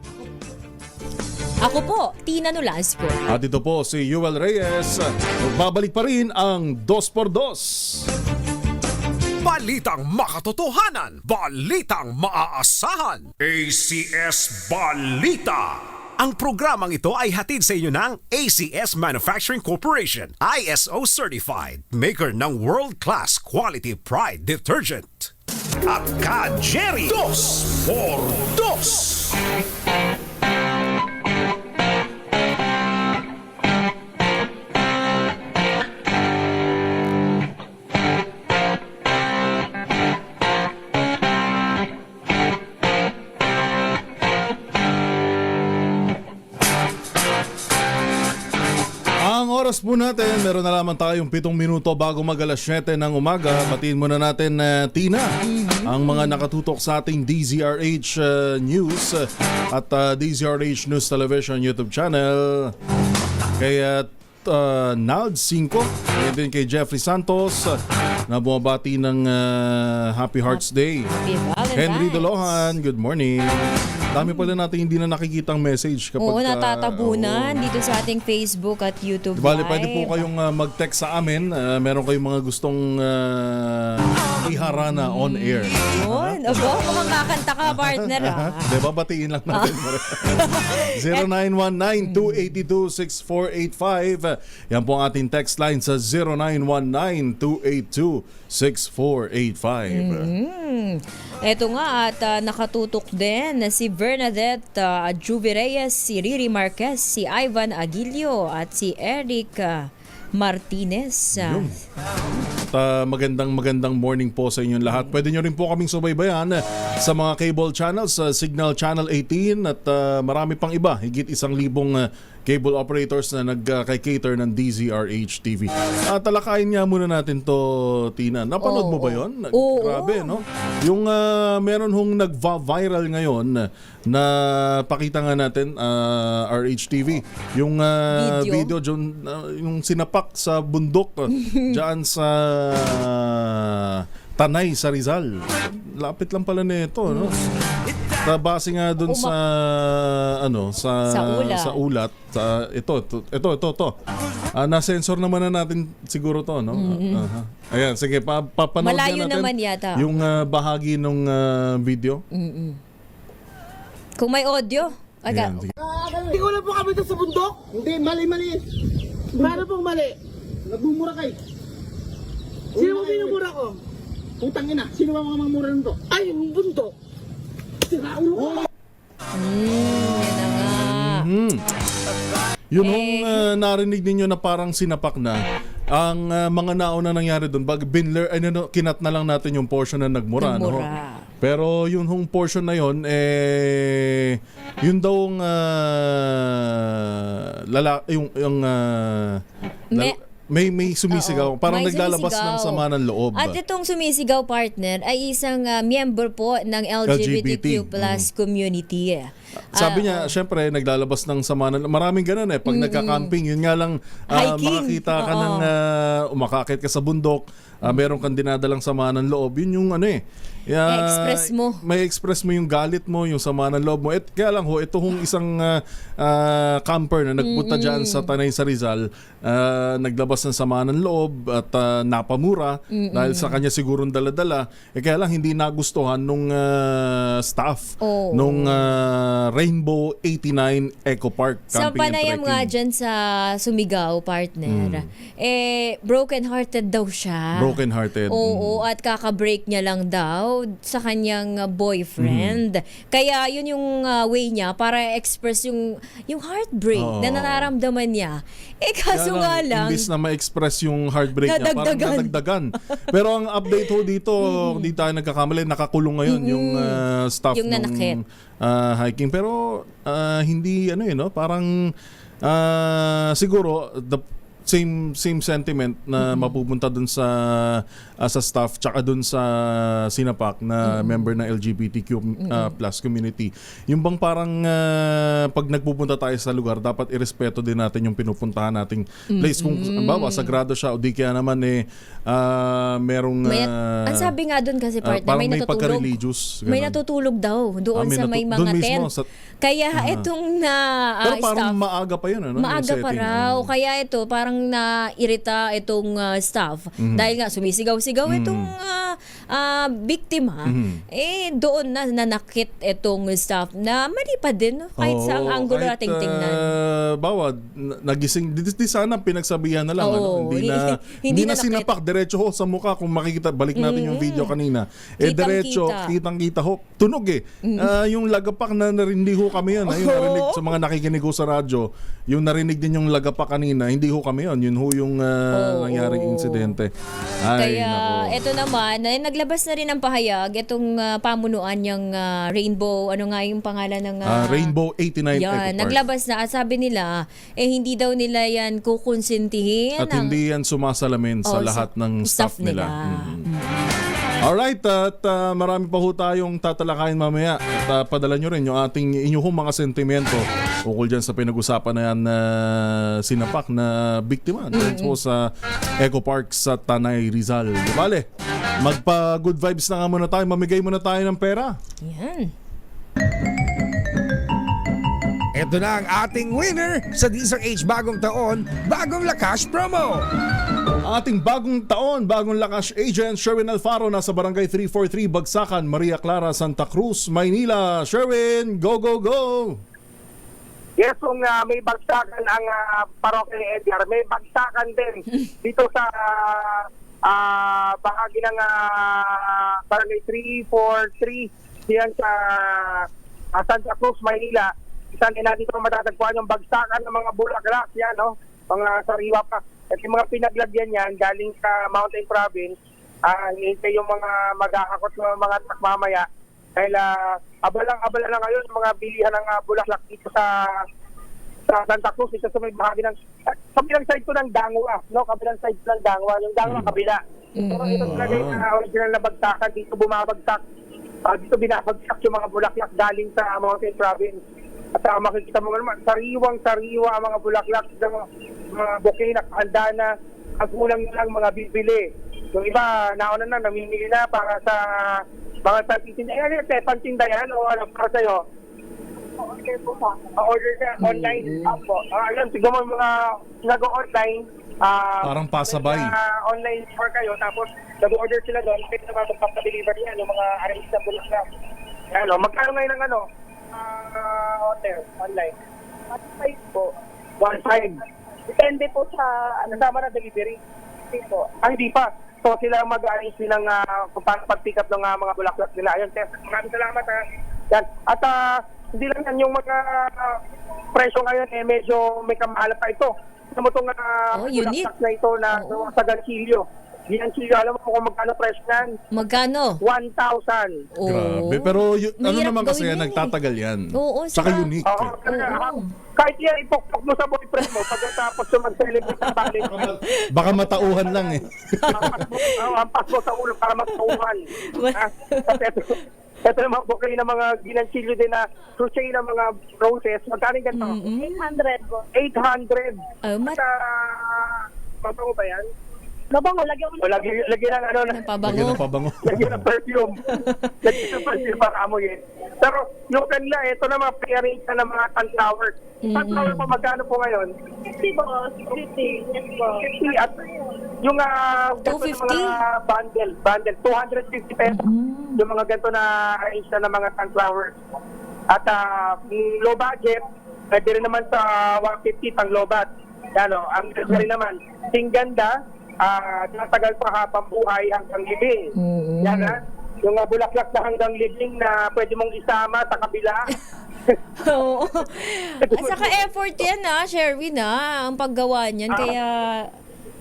Ako po, Tina Nolasco. At ito po si Yuel Reyes. Magbabalik pa rin ang 2x2. Balitang makatotohanan, balitang maaasahan. ACS Balita. Ang programang ito ay hatid sa inyo ng ACS Manufacturing Corporation, ISO certified, maker ng world-class quality pride detergent. At Ka-Jerry 2x2. Oras po natin, meron na lamang tayong 7 minuto bago mag alas 7 ng umaga. Batiin muna natin, Tina, ang mga nakatutok sa ating DZRH News at DZRH News Television YouTube channel. Kay Nald 5, and din kay Jeffrey Santos na bumabati ng Happy Hearts Day. Henry Dolohan, good morning. Dami pala natin hindi na nakikitang message kapag... Oo, natatabunan dito sa ating Facebook at YouTube Bale, Live. pwede po kayong mag-text sa amin. Meron kayong mga gustong iharana on air. Yun. Aba, kung kakanta ka, partner. Diba, batiin lang natin. 0919-282-6485. Yan po ang ating text line sa 0919-282-6485. Ito nga at nakatutok din na si Bernadette Juvie Reyes, si Riri Marquez, si Ivan Aguilio at si Eric Martinez. At magandang morning po sa inyong lahat. Pwede nyo rin po kaming subaybayan sa mga cable channels, Signal Channel 18 at marami pang iba. Higit 1,000 cable operators na nag-cater ng DZRH TV. Talakayin nga muna natin to, Tina. Napanood mo ba yun? Grabe, no? Yung meron hong nag-viral ngayon na pakita nga natin, RHTV. Yung video yung sinapak sa bundok dyan sa Tanay sa Rizal. Lapit lang pala nito, no? Base nga dun sa ulat. Ito. Na-sensor naman na natin siguro to, no? Ayan, sige, papanood malayo natin naman yata. yung bahagi ng video. Kung may audio. Ayan, sige. Hindi ko na po kami ito sa bundok. Hindi, mali. Paano pong mali? Nagmumura kayo. Sino mo binumura ko? Putang ina, sino ba mga mamura nito? Ay, yung bundok. Sira ulo ko. Yun narinig ninyo na parang sinapak na ang mga nauna nangyari doon. Kinat na lang natin yung portion na nagmura. No? Pero yung portion na yun, yun daw may sumisigaw. Oo, Parang may naglalabas sumisigaw. ng sama ng loob. At itong sumisigaw, partner, ay isang miyembro po ng LGBTQ plus community. Sabi niya, syempre, naglalabas ng sama ng... Maraming ganun eh. Pag nagka-camping, yun nga lang, Hiking. makakita ka ng... umakakit ka sa bundok, meron kang dinadalang sama ng loob. Yun yung ano eh. I-express mo. May express mo yung galit mo, yung sama ng loob mo. Kaya lang ho, ito hong isang camper na nagpunta dyan sa Tanay sa Rizal, naglabas ng sama ng loob at napamura dahil sa kanya sigurong dala-dala. Kaya lang hindi nagustuhan nung staff nung Rainbow 89 Eco Park Sa Camping and panayam Trekking. nga dyan sa sumigaw, partner, broken-hearted daw siya. Broken-hearted. Oo, at kaka-break niya lang daw sa kanyang boyfriend. Kaya yun yung way niya para express yung heartbreak na nararamdaman niya. Kaso nga lang, imbis na ma-express yung heartbreak niya, parang nadagdagan. Pero ang update ho dito, di tayo nagkakamali, nakakulong ngayon yung staff Yung nanakit. ng hiking. Pero hindi parang siguro the same sentiment na mapupunta dun sa staff tsaka dun sa Sinapak na member ng LGBTQ plus community. Yung bang parang pag nagpupunta tayo sa lugar, dapat irespeto din natin yung pinupuntahan nating place. Kung bawa sagrado siya o di kaya naman merong ang sabi nga dun kasi, partner, parang may may natutulog. pagka-religious. May natutulog daw doon sa may mga doon mismo, tent. Kaya itong pero parang staff, maaga pa yun, ano? maaga yung pa setting, raw. Kaya ito, parang nairita itong staff. Dahil nga sumisigaw-sigaw itong biktima. Doon na nanakit itong staff na mali pa din. Kahit sa ang anggulo nating tingnan. Bawa, nagising. Di sana pinagsabihan na lang. Oo, Hindi na nanakit. sinapak. Diretso ho sa mukha. Kung makikita, balik natin yung video kanina. Diretso, kitang-kita ho. Tunog yung lagapak na narindi ho kami yun. Yung narinig sa mga nakikinig ho sa radyo. Yung narinig din yung lagapak kanina, hindi ho kami yun. Yun ho yung nangyaring insidente. Kaya ito naman, naglabas na rin ng pahayag itong pamunuan niyang Rainbow, ano nga yung pangalan ng Rainbow 89 Eco yan, Park. naglabas na at sabi nila hindi daw nila yan kukonsintihin At hindi yan sumasalamin sa lahat ng staff nila. Alright, at marami pa ho tayong tatalakayin mamaya. At padala nyo rin yung inyong mga sentimento ukol dyan sa pinag-usapan na yan Sinapak na biktima po sa Eco Park sa Tanay Rizal. Bale, magpa-good vibes na nga muna tayo. Mamigay muna tayo ng pera. Yan. Ito na ang ating winner sa DZRH Bagong Taon, Bagong Lakas Promo. Ating bagong taon, bagong lakas agent, Sherwin Alfaro, nasa Barangay 343, Bagsakan, Maria Clara, Santa Cruz, Maynila. Sherwin, go, go, go! Yes, kung may bagsakan ang parokya ni Edgar, may bagsakan din dito sa bahagi ng Barangay 343 diyan sa Santa Cruz, Maynila. Isang dito matatagpuan yung bagsakan ng mga bulaklak yan, no? Mga sariwa pa. At yung mga pinaglagyan yan galing sa Mountain Province, hintay yung mga mag-aakot ng mga truck mamaya. Dahil abala na ngayon yung mga bilihan ng bulaklak dito sa Santa Cruz. Ito sa may bahagi ng kabilang side to ng Dangwa, no? Kabilang side ng Dangwa. Yung Dangwa kabila. Pero ito talaga yung original na bagsakan. Dito bumabagsak. Dito binabagsak yung mga bulaklak galing sa Mountain Province. At makikita mo naman, sariwang-sariwa ang mga bulaklak ng mga bouquet na kahanda na ang kulang lang mga bibili. Yung iba, nauna na, namimili na para sa mga pantinda. Pantinda yan o ano para sa'yo? Order po sa order ka online. Alam, siguro mo mga nag-online. Parang pasabay. Online store kayo, tapos nag-order sila doon. Pwede naman magpapa-deliver yan, yung mga arrange na bulaklak. Magkano ngayon ng hotel online? 1.5 po. 1.5. Depende po sa sama na delivery. Hindi po. Hindi pa. So sila mag-arrange nilang kung paano pag-pick up ng mga bulaklak nila. Ayun, Tess. Maraming salamat ha. Yan. At hindi lang yan yung mga presyo ngayon medyo may kamahalan pa ito. Ano mo itong bulaklak na ito na sa Ganchillo. Ginansilyo, alam mo kung magkano presyo yan? Magkano? 1,000. Oo. Grabe. Pero ano Mahirap naman kasi gawin yan, yan eh. nagtatagal yan. Oo, Tsaka saka- unique. Oo, kahit yan ipokpok mo sa boyfriend mo pagkatapos yung mag-celebrate ng balik. Baka matauhan lang eh. Ampas mo sa ulo para magtauhan. Kasi ito naman po kayo ng mga ginansilyo din na crochet ng mga roses. Magkano ganito? 800 po. 800. Mat- Mabango ba yan? Mabango, lagyan mo. O lagyan ng ano na. Lagyan Pabango. ng pabango. Lagyan ng perfume. Lagyan ng perfume para amoyin. Pero yung kanila, ito naman, pre-arrange na ng mga sunflower. Sunflower po, magkano po ngayon? 50 po. 50. Yes po. 50 at yung ganito 250? na mga bundle, 250 pesos. Yung mga ganito na arrange na ng mga sunflower. At low budget, pwede rin naman sa 150 pang low bat. Yan o, ang ganda rin naman. Ting ganda, natagal pa habang buhay hanggang libing. Yan ha. Yung bulaklak na hanggang libing na pwede mong isama sa kabila. Oo. At saka effort yan Sherwin ang paggawa niyan. Kaya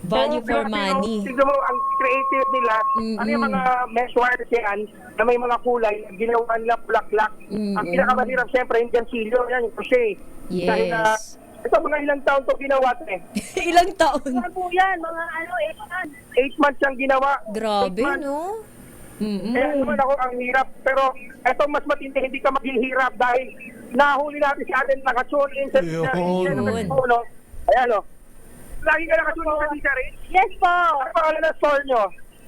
value for money. Tignan mo, ang creative nila, ano yung mga mesh wires yan na may mga kulay, ginawa nila bulaklak. Ang pinakamahirap siyempre yung gansilyo, yan yung crochet. Yes. Dahil ito mga ilang taon to ginawa Ilang taon? Ano po yan? Mga 8 months. 8 months siyang ginawa. Grabe, 8 months. no? Kaya naman ako ang hirap. Pero ito mas matindi, hindi ka maghihirap dahil nahuli natin si Aden nakatune in sa Yun. Ayan o. Lagi ka nakatune in sa Disari? Yes po. Ano pangalan ng store nyo?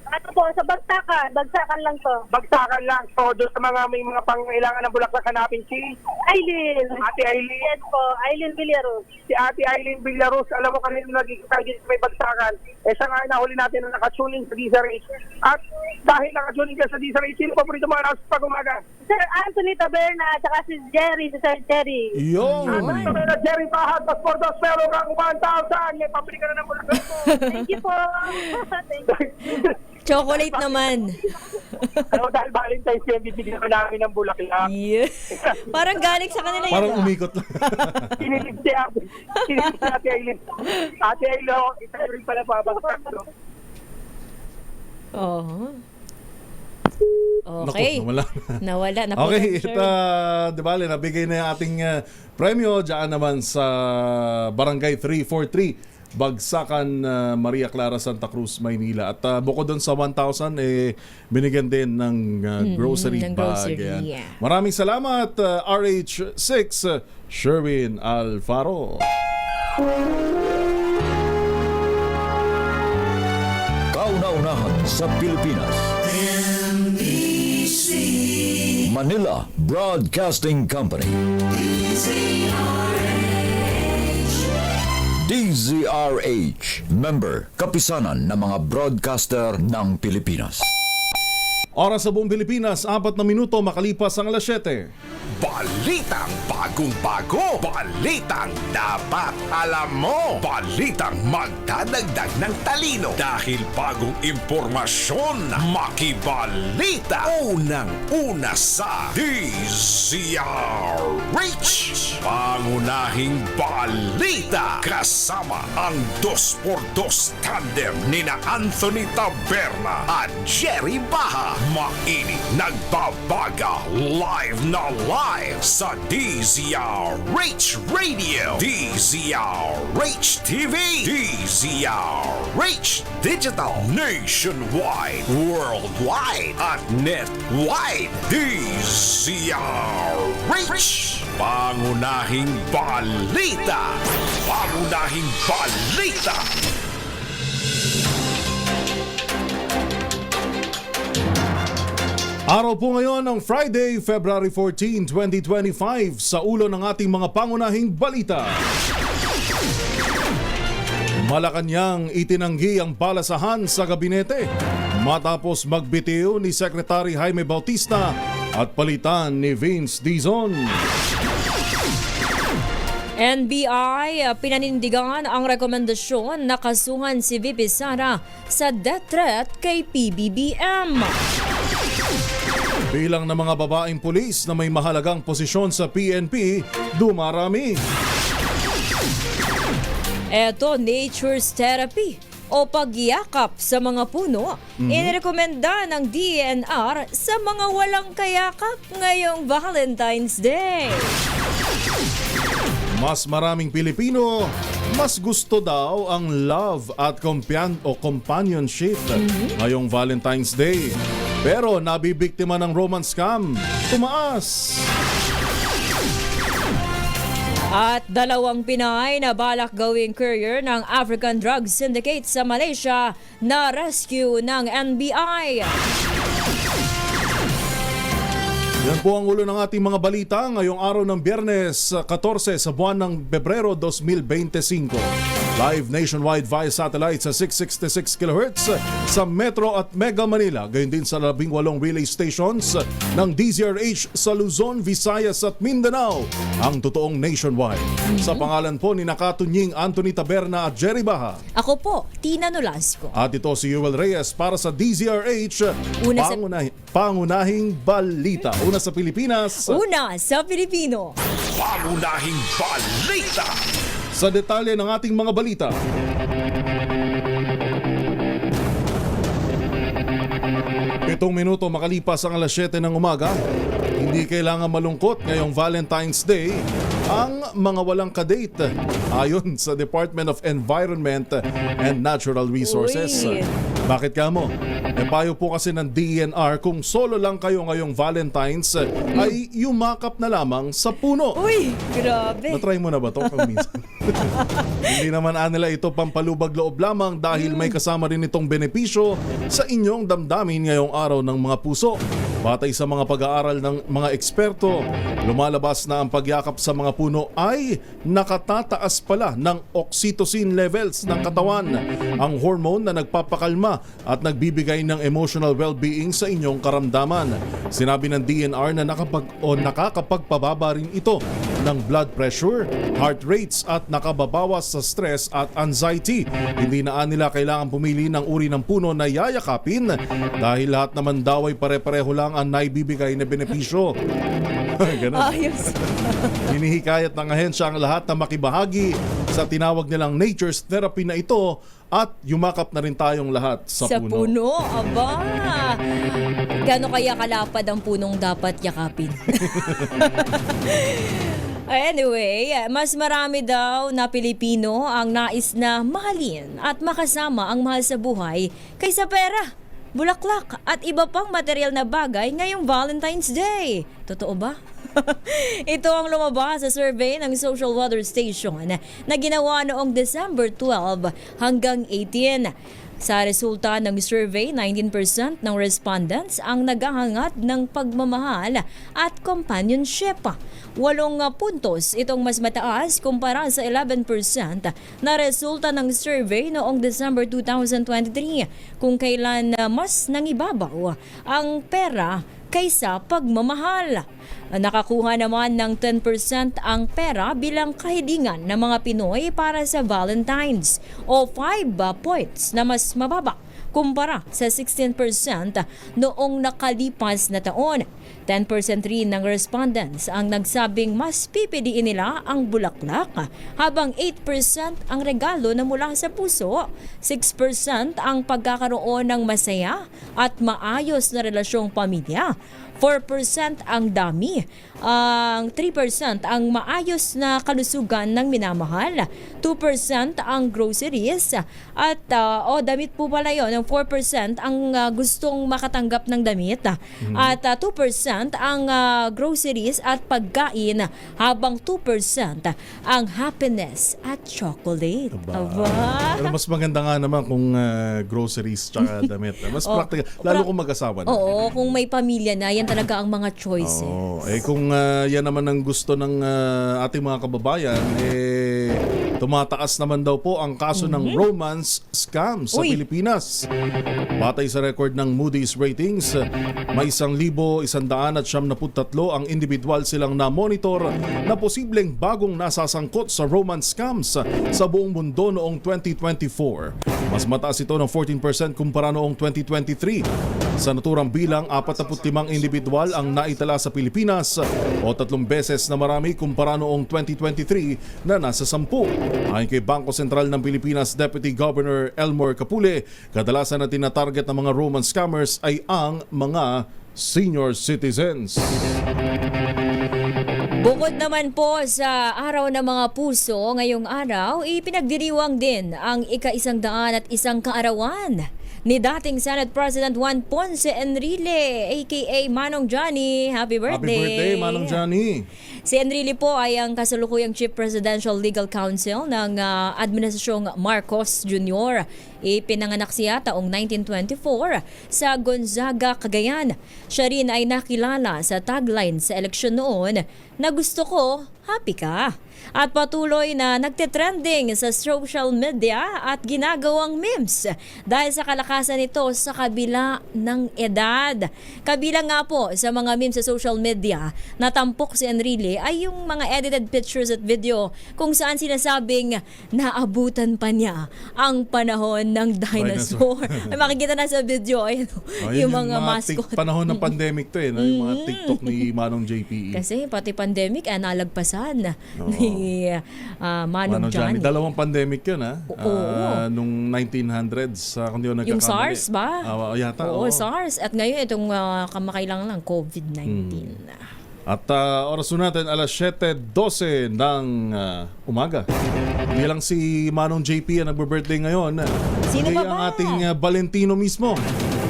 Ano po, sa Bagsakan. Bagsakan lang to. Bagsakan lang. So, doon sa mga may mga pangailangan ng bulaklak hanapin si Aileen. Ate Aileen. Yes po. Aileen Villaros. Si Ate Aileen Villaros, alam mo kanina naging target sa may Bagsakan. Siya nga nahuli natin na nakatuning sa DZRH. At dahil nakatuning ka sa DZRH, sino paborito mo na pag umaga? Sir Anthony Taberna at saka si Jerry, si Sir Jerry. Yung. Jerry Pahad, Paspor Dos, pero kang 1,000. May pabili ka na ng bulaklak mo. Thank you po. Thank you. Chocolate naman. Ano, dahil Valentine's Day, bibigyan ka namin ng bulaklak. Yeah. Parang galing sa kanila Parang umikot lang. Kinilig si Ate Aileen. Ate Aileen, ito rin pala pabagsak. Oo. Okay. Naku, nawala. Nawala. Okay, di ba, nabigay na yung ating premyo dyan naman sa Barangay 343. Bagsakan, Maria Clara, Santa Cruz, Maynila. At bukod doon sa 1,000, binigyan din ng grocery ng bag. grocery, Yan. yeah. Maraming salamat, RH6, Sherwin Alfaro. Kauna-unahan sa Pilipinas. Manila Broadcasting Company. DZRH. Member, kapisanan ng mga broadcaster ng Pilipinas. Oras sa buong Pilipinas, 4 na minuto makalipas ang alas 7. Balitang bagong-bago. Balitang dapat alam mo. Balitang magdadagdag ng talino. Dahil bagong impormasyon, makibalita. Unang-una sa DZRH. Pangunahing balita. Kasama ang 2x2 tandem nina Anthony Taberna at Jerry Baha. Mainit nagbabaga live na live sa DZRH Radio, DZRH TV, DZRH Digital, Nationwide, Worldwide, at Netwide. DZRH. Pangunahing balita. Pangunahing balita. Araw po ngayon ng Friday, February 14, 2025 sa ulo ng ating mga pangunahing balita. Malacanang itinanggi ang balasahan sa gabinete matapos magbitiw ni Secretary Jaime Bautista at palitan ni Vince Dizon. NBI pinanindigan ang rekomendasyon na kasuhan si VP Sara sa death threat kay PBBM. Bilang ng mga babaeng pulis na may mahalagang posisyon sa PNP, dumarami. Eto, nature's therapy. o pagyakap sa mga puno, inirekomenda ng DENR sa mga walang kayakap ngayong Valentine's Day. Mas maraming Pilipino, mas gusto daw ang love at companionship ngayong Valentine's Day. Pero nabibiktima ng romance scam, tumaas. At 2 Pinay na balak gawing courier ng African Drug Syndicate sa Malaysia na rescue ng NBI. Yan po ang ulo ng ating mga balita ngayong araw ng Biyernes 14 sa buwan ng Pebrero 2025. Live nationwide via satellite sa 666 kHz sa Metro at Mega Manila. Gayon din sa 18 relay stations ng DZRH sa Luzon, Visayas at Mindanao. Ang totoong nationwide. Sa pangalan po ni Nakatunying Anthony Taberna at Jerry Baha. Ako po, Tina Nolasco. At ito si Yuel Reyes para sa DZRH, Una pangunahing balita. Una sa Pilipinas. Una sa Pilipino. Pangunahing balita. Sa detalye ng ating mga balita. Pitong minuto makalipas ang alas 7 ng umaga. Hindi kailangan malungkot ngayong Valentine's Day ang mga walang kadate ayon sa Department of Environment and Natural Resources. Uy. Bakit ka mo? Payo po kasi ng DENR kung solo lang kayo ngayong Valentine's ay yumakap na lamang sa puno. Uy, grabe. Natry mo na ba ito kung minsan? Hindi naman nila ito pampalubag loob lamang dahil may kasama rin itong benepisyo sa inyong damdamin ngayong araw ng mga puso. Batay sa mga pag-aaral ng mga eksperto, lumalabas na ang pagyakap sa mga puno ay nakatataas pala ng oxytocin levels ng katawan, ang hormone na nagpapakalma at nagbibigay ng emotional well-being sa inyong karamdaman. Sinabi ng DENR na nakakapagpababa rin ito ng blood pressure, heart rates at nakababawas sa stress at anxiety. Hindi na nila kailangan pumili ng uri ng puno na yayakapin dahil lahat naman daw ay pare-pareho lang ang naibibigay na benepisyo. Ganun. Ayos. Hinihikayat ng ahensya ang lahat na makibahagi sa tinawag nilang nature's therapy na ito at yumakap na rin tayong lahat sa puno. puno, aba. Gano'n kaya kalapad ang punong dapat yakapin? Anyway, mas marami daw na Pilipino ang nais na mahalin at makasama ang mahal sa buhay kaysa pera, bulaklak at iba pang material na bagay ngayong Valentine's Day. Totoo ba? Ito ang lumabas sa survey ng Social Weather Station na ginawa noong December 12 hanggang 18. Sa resulta ng survey, 19% ng respondents ang naghahangad ng pagmamahal at companionship. 8 puntos itong mas mataas kumpara sa 11% na resulta ng survey noong December 2023 kung kailan mas nangibabaw ang pera kaysa pagmamahal. Nakakuha naman ng 10% ang pera bilang kahilingan ng mga Pinoy para sa Valentine's o 5 points na mas mababa kumpara sa 16% noong nakalipas na taon. 10% rin ng respondents ang nagsabing mas pipiliin nila ang bulaklak, habang 8% ang regalo na mula sa puso, 6% ang pagkakaroon ng masaya at maayos na relasyong pamilya, 4% ang dami, ang 3% ang maayos na kalusugan ng minamahal, 2% ang groceries, at damit po pala yun, 4% ang gustong makatanggap ng damit, at 2% ang groceries at pagkain, habang 2% ang happiness at chocolate. Aba. Pero mas maganda nga naman kung groceries tsaka damit. Mas practical, lalo kung mag-asawa na. Oo, kung may pamilya na, yan talaga ang mga choices. Kung yan naman ang gusto ng ating mga kababayan, tumataas naman daw po ang kaso ng romance scam sa Pilipinas. Batay sa record ng Moody's Ratings, may 1,173 ang individual silang na-monitor na posibleng bagong nasasangkot sa romance scams sa buong mundo noong 2024. Mas mataas ito ng 14% kumpara noong 2023. Sa naturang bilang, 45 individual ang naitala sa Pilipinas o 3 beses na marami kumpara noong 2023 na nasa 10. Ayon kay Bangko Sentral ng Pilipinas Deputy Governor Elmore Capule, kadalasan na tinatarget ng mga Roman scammers ay ang mga senior citizens. Bukod naman po sa Araw ng Mga Puso, ngayong araw, ipinagdiriwang din ang ika-101 kaarawan ni dating Senate President Juan Ponce Enrile, aka Manong Johnny. Happy birthday! Happy birthday, Manong Johnny! Si Enrile po ay ang kasalukuyang Chief Presidential Legal Counsel ng Administrasyong Marcos Jr. Ipinanganak siya taong 1924 sa Gonzaga, Cagayan. Siya rin ay nakilala sa tagline sa eleksyon noon na "Gusto ko, happy ka." At patuloy na nagtitrending sa social media at ginagawang memes dahil sa kalakasan nito sa kabila ng edad. Kabilang nga po sa mga memes sa social media na tampok si Enrile ay yung mga edited pictures at video kung saan sinasabing naabutan pa niya ang panahon ng dinosaur. Ay, makikita na sa video yung mga mascot. Panahon ng pandemic to yung mga TikTok ni Manong JPE. Kasi pati pandemic ay nalagpasan ni Manong Johnny. Dalawang pandemic yun nung 1900s kung di ako nagkakamali. Yung SARS ba? Yata. Oo, SARS. At ngayon itong kamakailangan lang COVID-19. At oras natin alas 7:12 ng umaga. Bilang si Manong JP ang nagbe-birthday ngayon. Sino ba ang ating Valentino mismo.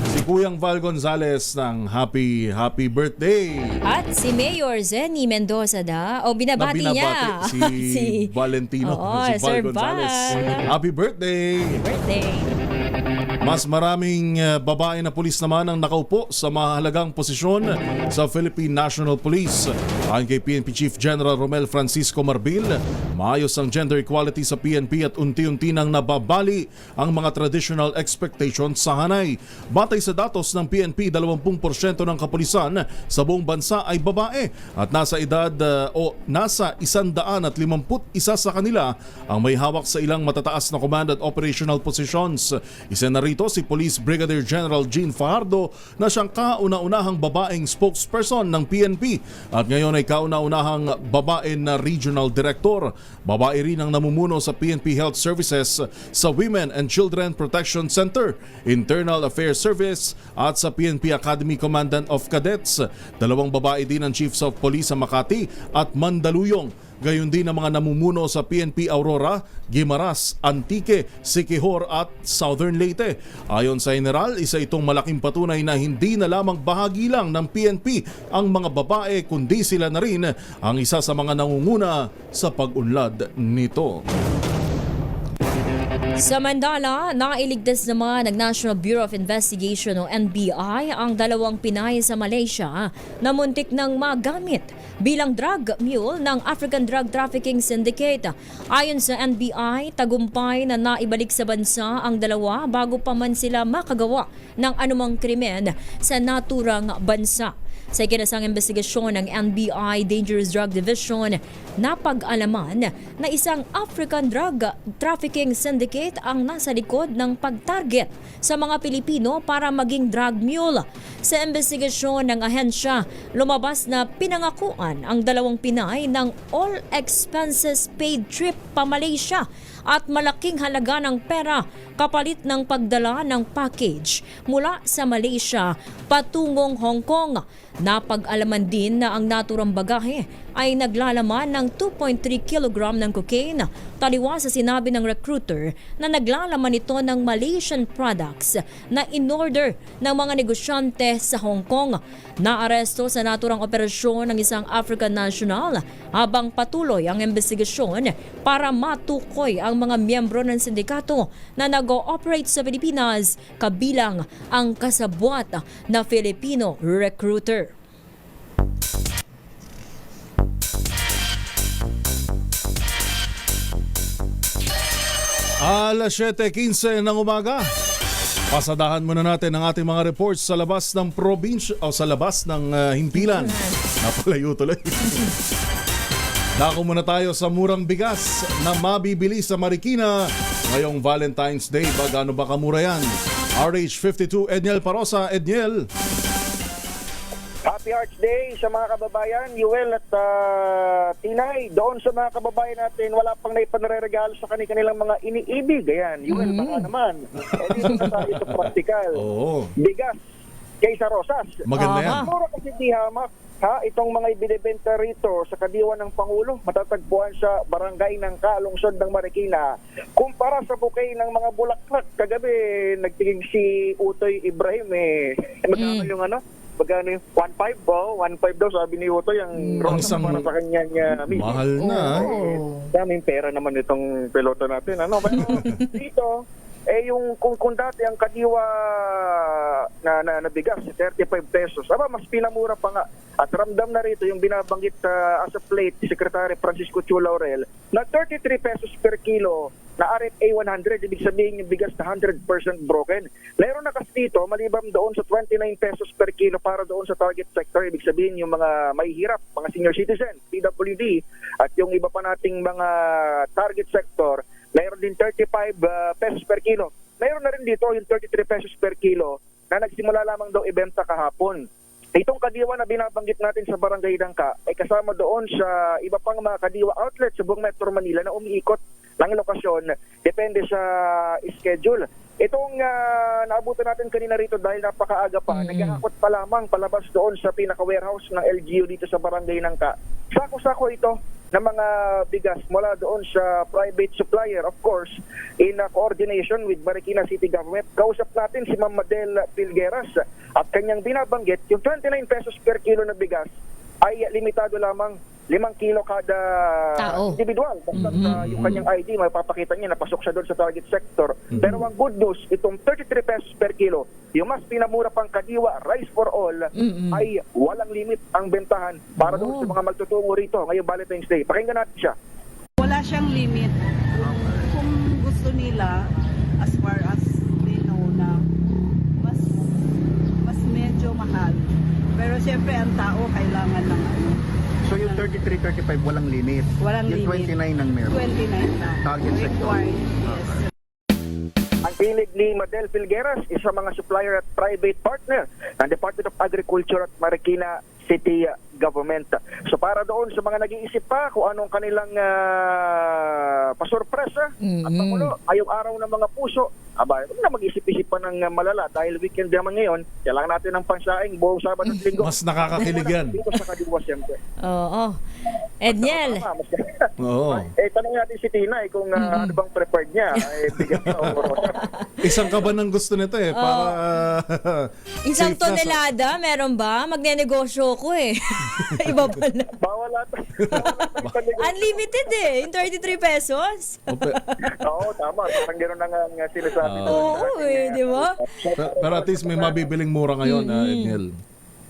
Si Kuyang Val Gonzales ng happy birthday. At si Mayor Zenny Mendoza binabati niya. Si Valentino. Si Val Gonzales. Happy birthday. Happy birthday. Mas maraming babae na pulis naman ang nakaupo sa mahalagang posisyon sa Philippine National Police. Ayon kay PNP Chief General Romel Francisco Marbil, maayos ang gender equality sa PNP at unti-unti nang nababali ang mga traditional expectations sa hanay. Batay sa datos ng PNP, 20% ng kapulisan sa buong bansa ay babae at nasa edad nasa 151 sa kanila ang may hawak sa ilang matataas na command at operational positions. Isa na rito si Police Brigadier General Jean Fajardo na siyang kauna-unahang babaeng spokesperson ng PNP at ngayon ay kauna-unahang babae na regional director. Babae rin ang namumuno sa PNP Health Services sa Women and Children Protection Center, Internal Affairs Service at sa PNP Academy Commandant of Cadets. 2 babae din ang Chiefs of Police sa Makati at Mandaluyong. Gayon din ang mga namumuno sa PNP Aurora, Guimaras, Antique, Siquijor at Southern Leyte. Ayon sa General, isa itong malaking patunay na hindi na lamang bahagi lang ng PNP ang mga babae kundi sila na rin ang isa sa mga nangunguna sa pag-unlad nito. Sa Mandala, nailigtas naman ng National Bureau of Investigation o NBI ang 2 Pinay sa Malaysia na muntik nang magamit bilang drug mule ng African Drug Trafficking Syndicate. Ayon sa NBI, tagumpay na naibalik sa bansa ang 2 bago pa man sila makagawa ng anumang krimen sa naturang bansa. Sa ikinasang investigasyon ng NBI Dangerous Drug Division, napag-alaman na isang African Drug Trafficking Syndicate ang nasa likod ng pag-target sa mga Pilipino para maging drug mule. Sa investigasyon ng ahensya, lumabas na pinangakuan ang 2 Pinay ng all expenses paid trip pa Malaysia at malaking halaga ng pera kapalit ng pagdala ng package mula sa Malaysia patungong Hong Kong. Napag-alaman din na ang naturang bagahe ay naglalaman ng 2.3 kg ng cocaine, taliwa sa sinabi ng recruiter na naglalaman ito ng Malaysian products na in-order ng mga negosyante sa Hong Kong. Naaresto sa naturang operasyon ng isang African national habang patuloy ang investigasyon para matukoy ang mga miyembro ng sindikato na nag-ooperate sa Pilipinas, kabilang ang kasabwat na Filipino recruiter. Alas 7:15 ng umaga. Pasadahan muna natin ang ating mga reports sa labas ng probinsya o sa labas ng himpilan. Napalayo tuloy. Dako muna tayo sa murang bigas na mabibili sa Marikina ngayong Valentine's Day. Gaano ba kamura yan? RH52 Edniel Parosa. Edniel. Happy Arts Day sa mga kababayan, Yuel at Tinay. Doon sa mga kababayan natin, wala pang naipanreregalo sa kanilang mga iniibig. Ayan, Yuel, baka naman. Dito na tayo sa practical. Bigas kaysa rosas. Maganda yan. Mura kasi di hamak. Ha, itong mga ibinibenta rito sa kadiwa ng Pangulo, matatagpuan sa barangay ng Kalungsod ng Marikina. Kumpara sa bouquet ng mga bulaklak, kagabi nagtingin si Utoy Ibrahim magkano yung magkano yung 1.5 ba? 1.5 daw sabi ni Utoy yung rosas para sa kanya niya. Mahal na. Daming pera naman itong pelota natin. Pero dito, yung kung dati ang kadiwa na bigas, 35 pesos, mas pinamura pa nga. At ramdam na rito yung binabanggit as a plate si Secretary Francisco Chu Laurel na 33 pesos per kilo na RFA 100, ibig sabihin yung bigas na 100% broken. Meron na kasi dito, maliban doon sa 29 pesos per kilo para doon sa target sector, ibig sabihin yung mga mahihirap, mga senior citizen, PWD, at yung iba pa nating mga target sector, mayroon din 35 pesos per kilo. Mayroon na rin dito yung 33 pesos per kilo na nagsimula lamang daw ibenta kahapon. Itong kadiwa na binabanggit natin sa Barangay Dangka ay kasama doon sa iba pang mga kadiwa outlet sa buong Metro Manila na umiikot ng lokasyon depende sa schedule. Itong naabutan natin kanina rito dahil napakaaga pa, naghahakot pa lamang palabas doon sa pinaka-warehouse ng LGU dito sa Barangay Dangka. Sako-sako ito ng mga bigas mula doon sa private supplier, of course, in coordination with Marikina City Government. Kausap natin si Ma'am Madel Pilgueras at kanyang binabanggit, yung 29 pesos per kilo na bigas ay limitado lamang 5 kilo kada individual. Basta yung kanyang ID, mapapakita niya na pasok siya doon sa target sector. Pero ang good news, itong 33 pesos per kilo, yung mas pinamura pang kadiwa, rice for all, ay walang limit ang bentahan para doon sa mga magtutungo rito ngayong Valentine's Day. Pakinggan natin siya. Wala siyang limit. Kung gusto nila, as far as they know na mas medyo mahal. Pero siyempre ang tao kailangan ng So yung 33, 35 walang limit? Walang yung limit. 29 ang meron? 29 na. Target sector? Yes. Ang pinig ni Madel Pilgueras, isa mga supplier at private partner ng Department of Agriculture at Marikina City Government. So para doon sa mga nag-iisip pa kung anong kanilang pasurpresa at pangulo, ngayong araw ng mga puso, huwag na mag-isip-isip pa ng malala dahil weekend naman ngayon, kailangan natin ng pansaing buong Sabado at Linggo. Mas nakakakilig yan. Dito sa kadiwa siyempre. Oo. Edniel. Tanong natin si Tina kung ano bang preferred niya. Bigas na o rosas. Isang ka ba ng gusto nito para Isang tonelada, meron ba? Magnenegosyo ko Iba pala. Bawal ata. Unlimited yung 33 pesos. Oo, tama. Parang gano'n na nga sinasabi. Oo, di ba? Pero at least may mabibiling mura ngayon, Edniel.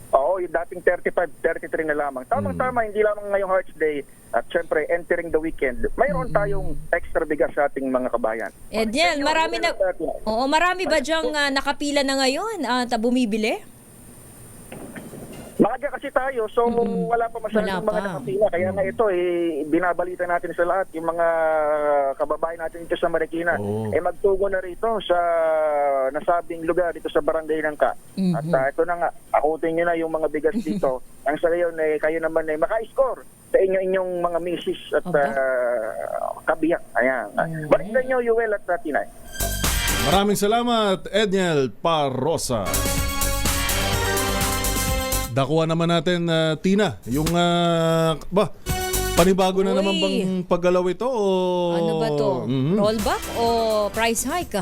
Oo, yung dating 35, 33 na lamang. Tamang-tama, hindi lamang ngayong Hearts Day at syempre entering the weekend, mayroon tayong extra bigas sa ating mga kabayan. Edniel, marami ba diyang nakapila na ngayon at bumibili? Maaga kasi tayo, so wala pa masyadong mga nakapila. Kaya nga ito, binabalita natin sa lahat, yung mga kababayan natin dito sa Marikina, magtugo na rito sa nasabing lugar dito sa Barangay Dangka. At ito na nga, akutin nyo na yung mga bigas dito. Ang sa ngayon, kayo naman maka-score sa inyong mga misis at kabiyak. Ayan. Balikan nyo, Yuel at Tinay. Maraming salamat, Edniel Parosa. Dakuha naman natin, Tina, yung panibago na naman bang paggalaw ito? O... Ano ba to? Rollback o price hike?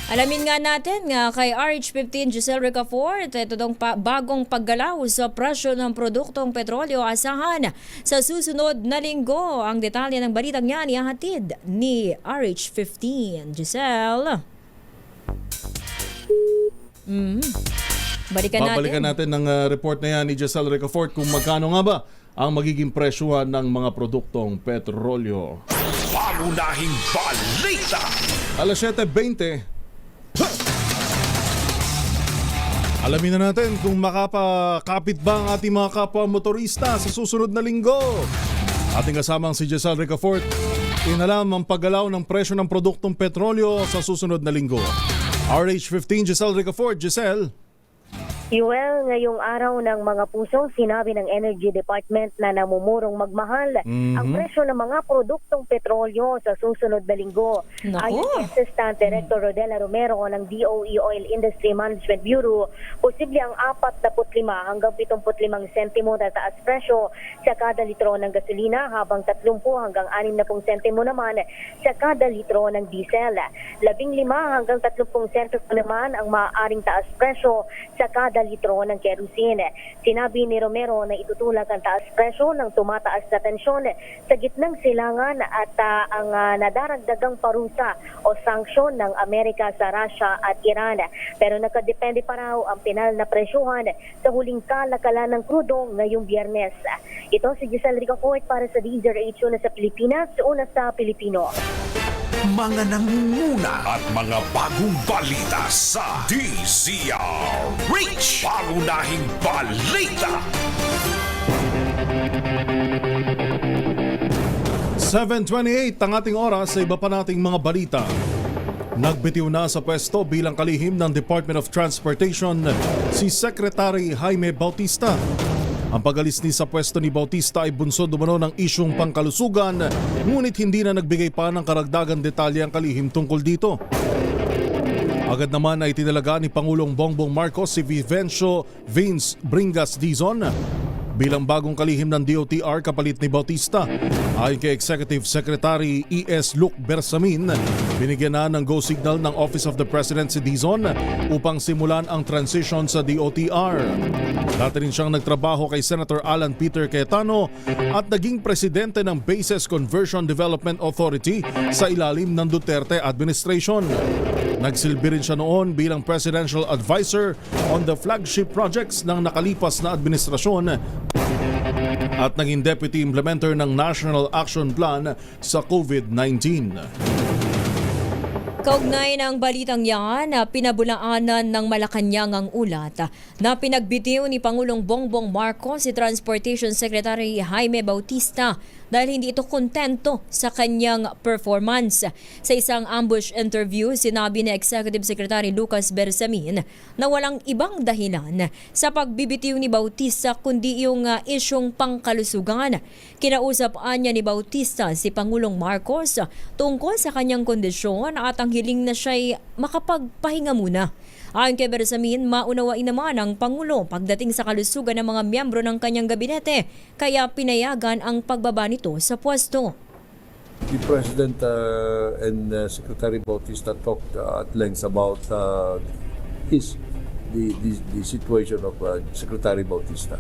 Alamin nga natin kay RH15 Giselle Ricafort, ito daw bagong paggalaw sa presyo ng produktong petrolyo asahan sa susunod na linggo. Ang detalye ng balitang yan ihahatid ni RH15 Giselle. Babalikan natin ng report na yan ni Giselle Ricafort kung magkano nga ba ang magiging presyuhan ng mga produktong petrolyo. Pangunahing balita! Alas 7:20. Alamin na natin kung makapakapit ba ang ating mga kapwa motorista sa susunod na linggo. Ating kasamang si Giselle Ricafort. Inalam ang paggalaw ng presyo ng produktong petrolyo sa susunod na linggo. RH15 Giselle Ricafort. Giselle. Well, ngayong araw ng mga puso, sinabi ng Energy Department na namumurong magmahal ang presyo ng mga produktong petrolyo sa susunod na linggo. Ayon kay Assistant Director Rodela Romero ng DOE Oil Industry Management Bureau, posible ang 45 hanggang 75 sentimo na taas presyo sa kada litro ng gasolina, habang 30 hanggang 60 sentimo naman sa kada litro ng diesel. 15 hanggang 30 sentimo naman ang maaaring taas presyo sa kada litro ng kerosene. Sinabi ni Romero na itutulak ang taas presyo ng tumataas na tensyon sa gitnang silangan at ang nadaragdagang parusa o sanksyon ng Amerika sa Russia at Iran. Pero nakadepende pa raw ang pinal na presyuhan sa huling kalakalan ng krudo ngayong Biyernes. Ito si Giselle Ricafort para sa DZRH na sa Pilipinas, una sa Pilipino. Mga nangunguna at mga bagong balita sa DZRH. Pangunahing balita. 7:28 ang ating oras sa iba pa nating mga balita. Nagbitiw na sa pwesto bilang kalihim ng Department of Transportation si Secretary Jaime Bautista. Ang pag-alis ni sa pwesto ni Bautista ay bunsod umano ng isyong pangkalusugan, ngunit hindi na nagbigay pa ng karagdagang detalye ang kalihim tungkol dito. Agad naman ay tinalaga ni Pangulong Bongbong Marcos si Vivencio Vince Bringas Dizon bilang bagong kalihim ng DOTR kapalit ni Bautista. Ayon kay Executive Secretary E.S. Luke Bersamin, binigyan na ng go signal ng Office of the President si Dizon upang simulan ang transition sa DOTR. Dati rin siyang nagtrabaho kay Senator Alan Peter Cayetano at naging presidente ng Bases Conversion Development Authority sa ilalim ng Duterte administration. Nagsilbi rin siya noon bilang Presidential Advisor on the flagship projects ng nakalipas na administrasyon at naging Deputy Implementer ng National Action Plan sa COVID-19. Kaugnay ng balitang yan, pinabulaanan ng Malacanang ang ulat na pinagbitiw ni Pangulong Bongbong Marcos si Transportation Secretary Jaime Bautista dahil hindi ito kontento sa kanyang performance. Sa isang ambush interview, sinabi ni Executive Secretary Lucas Bersamin na walang ibang dahilan sa pagbibitiw ni Bautista kundi yung isyong pangkalusugan. Kinausap niya ni Bautista si Pangulong Marcos tungkol sa kanyang kondisyon at ang hiling na siya'y makapagpahinga muna. Ayon kay Bersamin, maunawain naman ang Pangulo pagdating sa kalusugan ng mga miyembro ng kanyang gabinete, kaya pinayagan ang pagbaba nito sa pwesto. The President and Secretary Bautista talked at length about the situation of Secretary Bautista.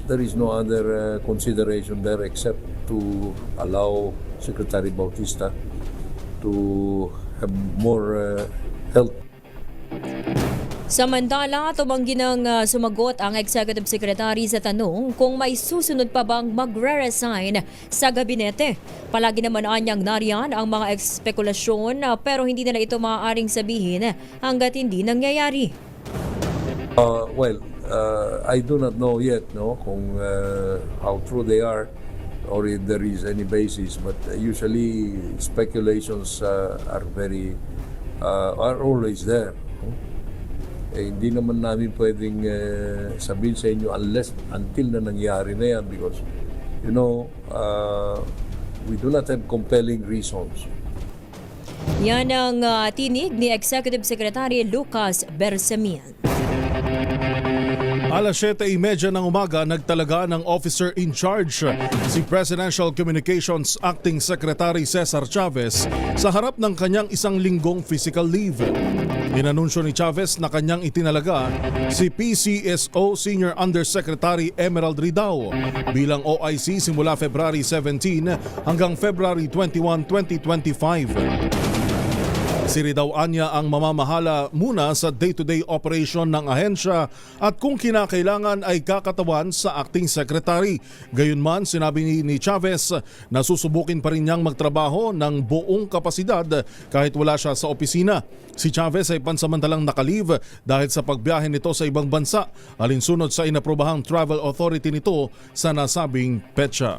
There is no other consideration there except to allow Secretary Bautista to have more health. Samantala, tumanggi ng sumagot ang Executive Secretary sa tanong kung may susunod pa bang magre-resign sa gabinete. Palagi naman anyang nariyan ang mga espekulasyon pero hindi nila ito maaaring sabihin hanggat hindi nangyayari. I do not know yet kung how true they are or if there is any basis, but usually speculations are always there. Hindi naman namin pwedeng sabihin sa inyo until na nangyari na yan because we do not have compelling reasons. Yan ang tinig ni Executive Secretary Lucas Bersamin. Alas 7:30 ng umaga, nagtalaga ng officer in charge si Presidential Communications Acting Secretary Cesar Chavez sa harap ng kanyang isang linggong physical leave. Inanunsyo ni Chavez na kanyang itinalaga si PCSO Senior Undersecretary Emerald Ridao bilang OIC simula February 17 hanggang February 21, 2025. Si Ridao anya ang mamamahala muna sa day-to-day operation ng ahensya at kung kinakailangan ay kakatawan sa acting secretary. Gayunman, sinabi ni Chavez na susubukin pa rin niyang magtrabaho ng buong kapasidad kahit wala siya sa opisina. Si Chavez ay pansamantalang nakalive dahil sa pagbiyahe nito sa ibang bansa, alinsunod sa inaprobahang travel authority nito sa nasabing petsa.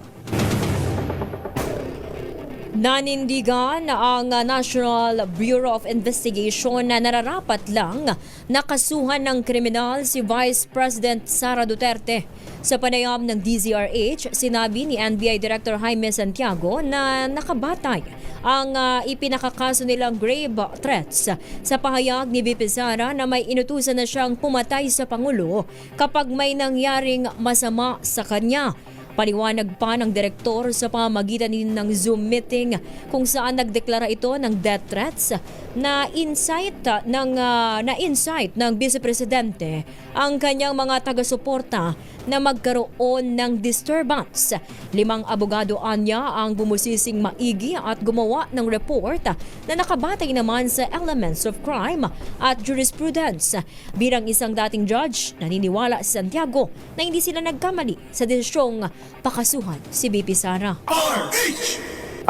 Nanindigan ang National Bureau of Investigation na nararapat lang nakasuhan ng kriminal si Vice President Sara Duterte. Sa panayam ng DZRH, sinabi ni NBI Director Jaime Santiago na nakabatay ang ipinakakaso nilang grave threats sa pahayag ni VP Sara na may inutusan na siyang pumatay sa Pangulo kapag may nangyaring masama sa kanya. Paliwanag pa ng direktor sa pamamagitan ng Zoom meeting kung saan nagdeklara ito ng death threats na insight ng Vice Presidente ang kanyang mga taga-suporta na magkaroon ng disturbance. 5 abogado anya ang bumusising maigi at gumawa ng report na nakabatay naman sa elements of crime at jurisprudence. Bilang isang dating judge, naniniwala si Santiago na hindi sila nagkamali sa desisyong pakasuhan si VP Sara. 5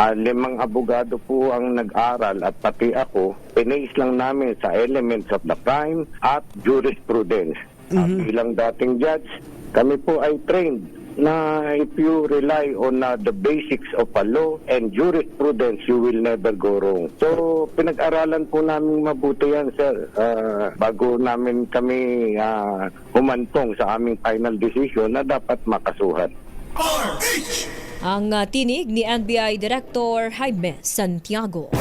abogado po ang nag-aral at pati ako, pinase lang namin sa elements of the crime at jurisprudence. Bilang dating judge, kami po ay trained na if you rely on the basics of a law and jurisprudence, you will never go wrong. So, pinag-aralan po namin mabuti yan, sir, bago namin kami humantong sa aming final decision na dapat makasuhan. Ang tinig ni NBI Director Jaime Santiago.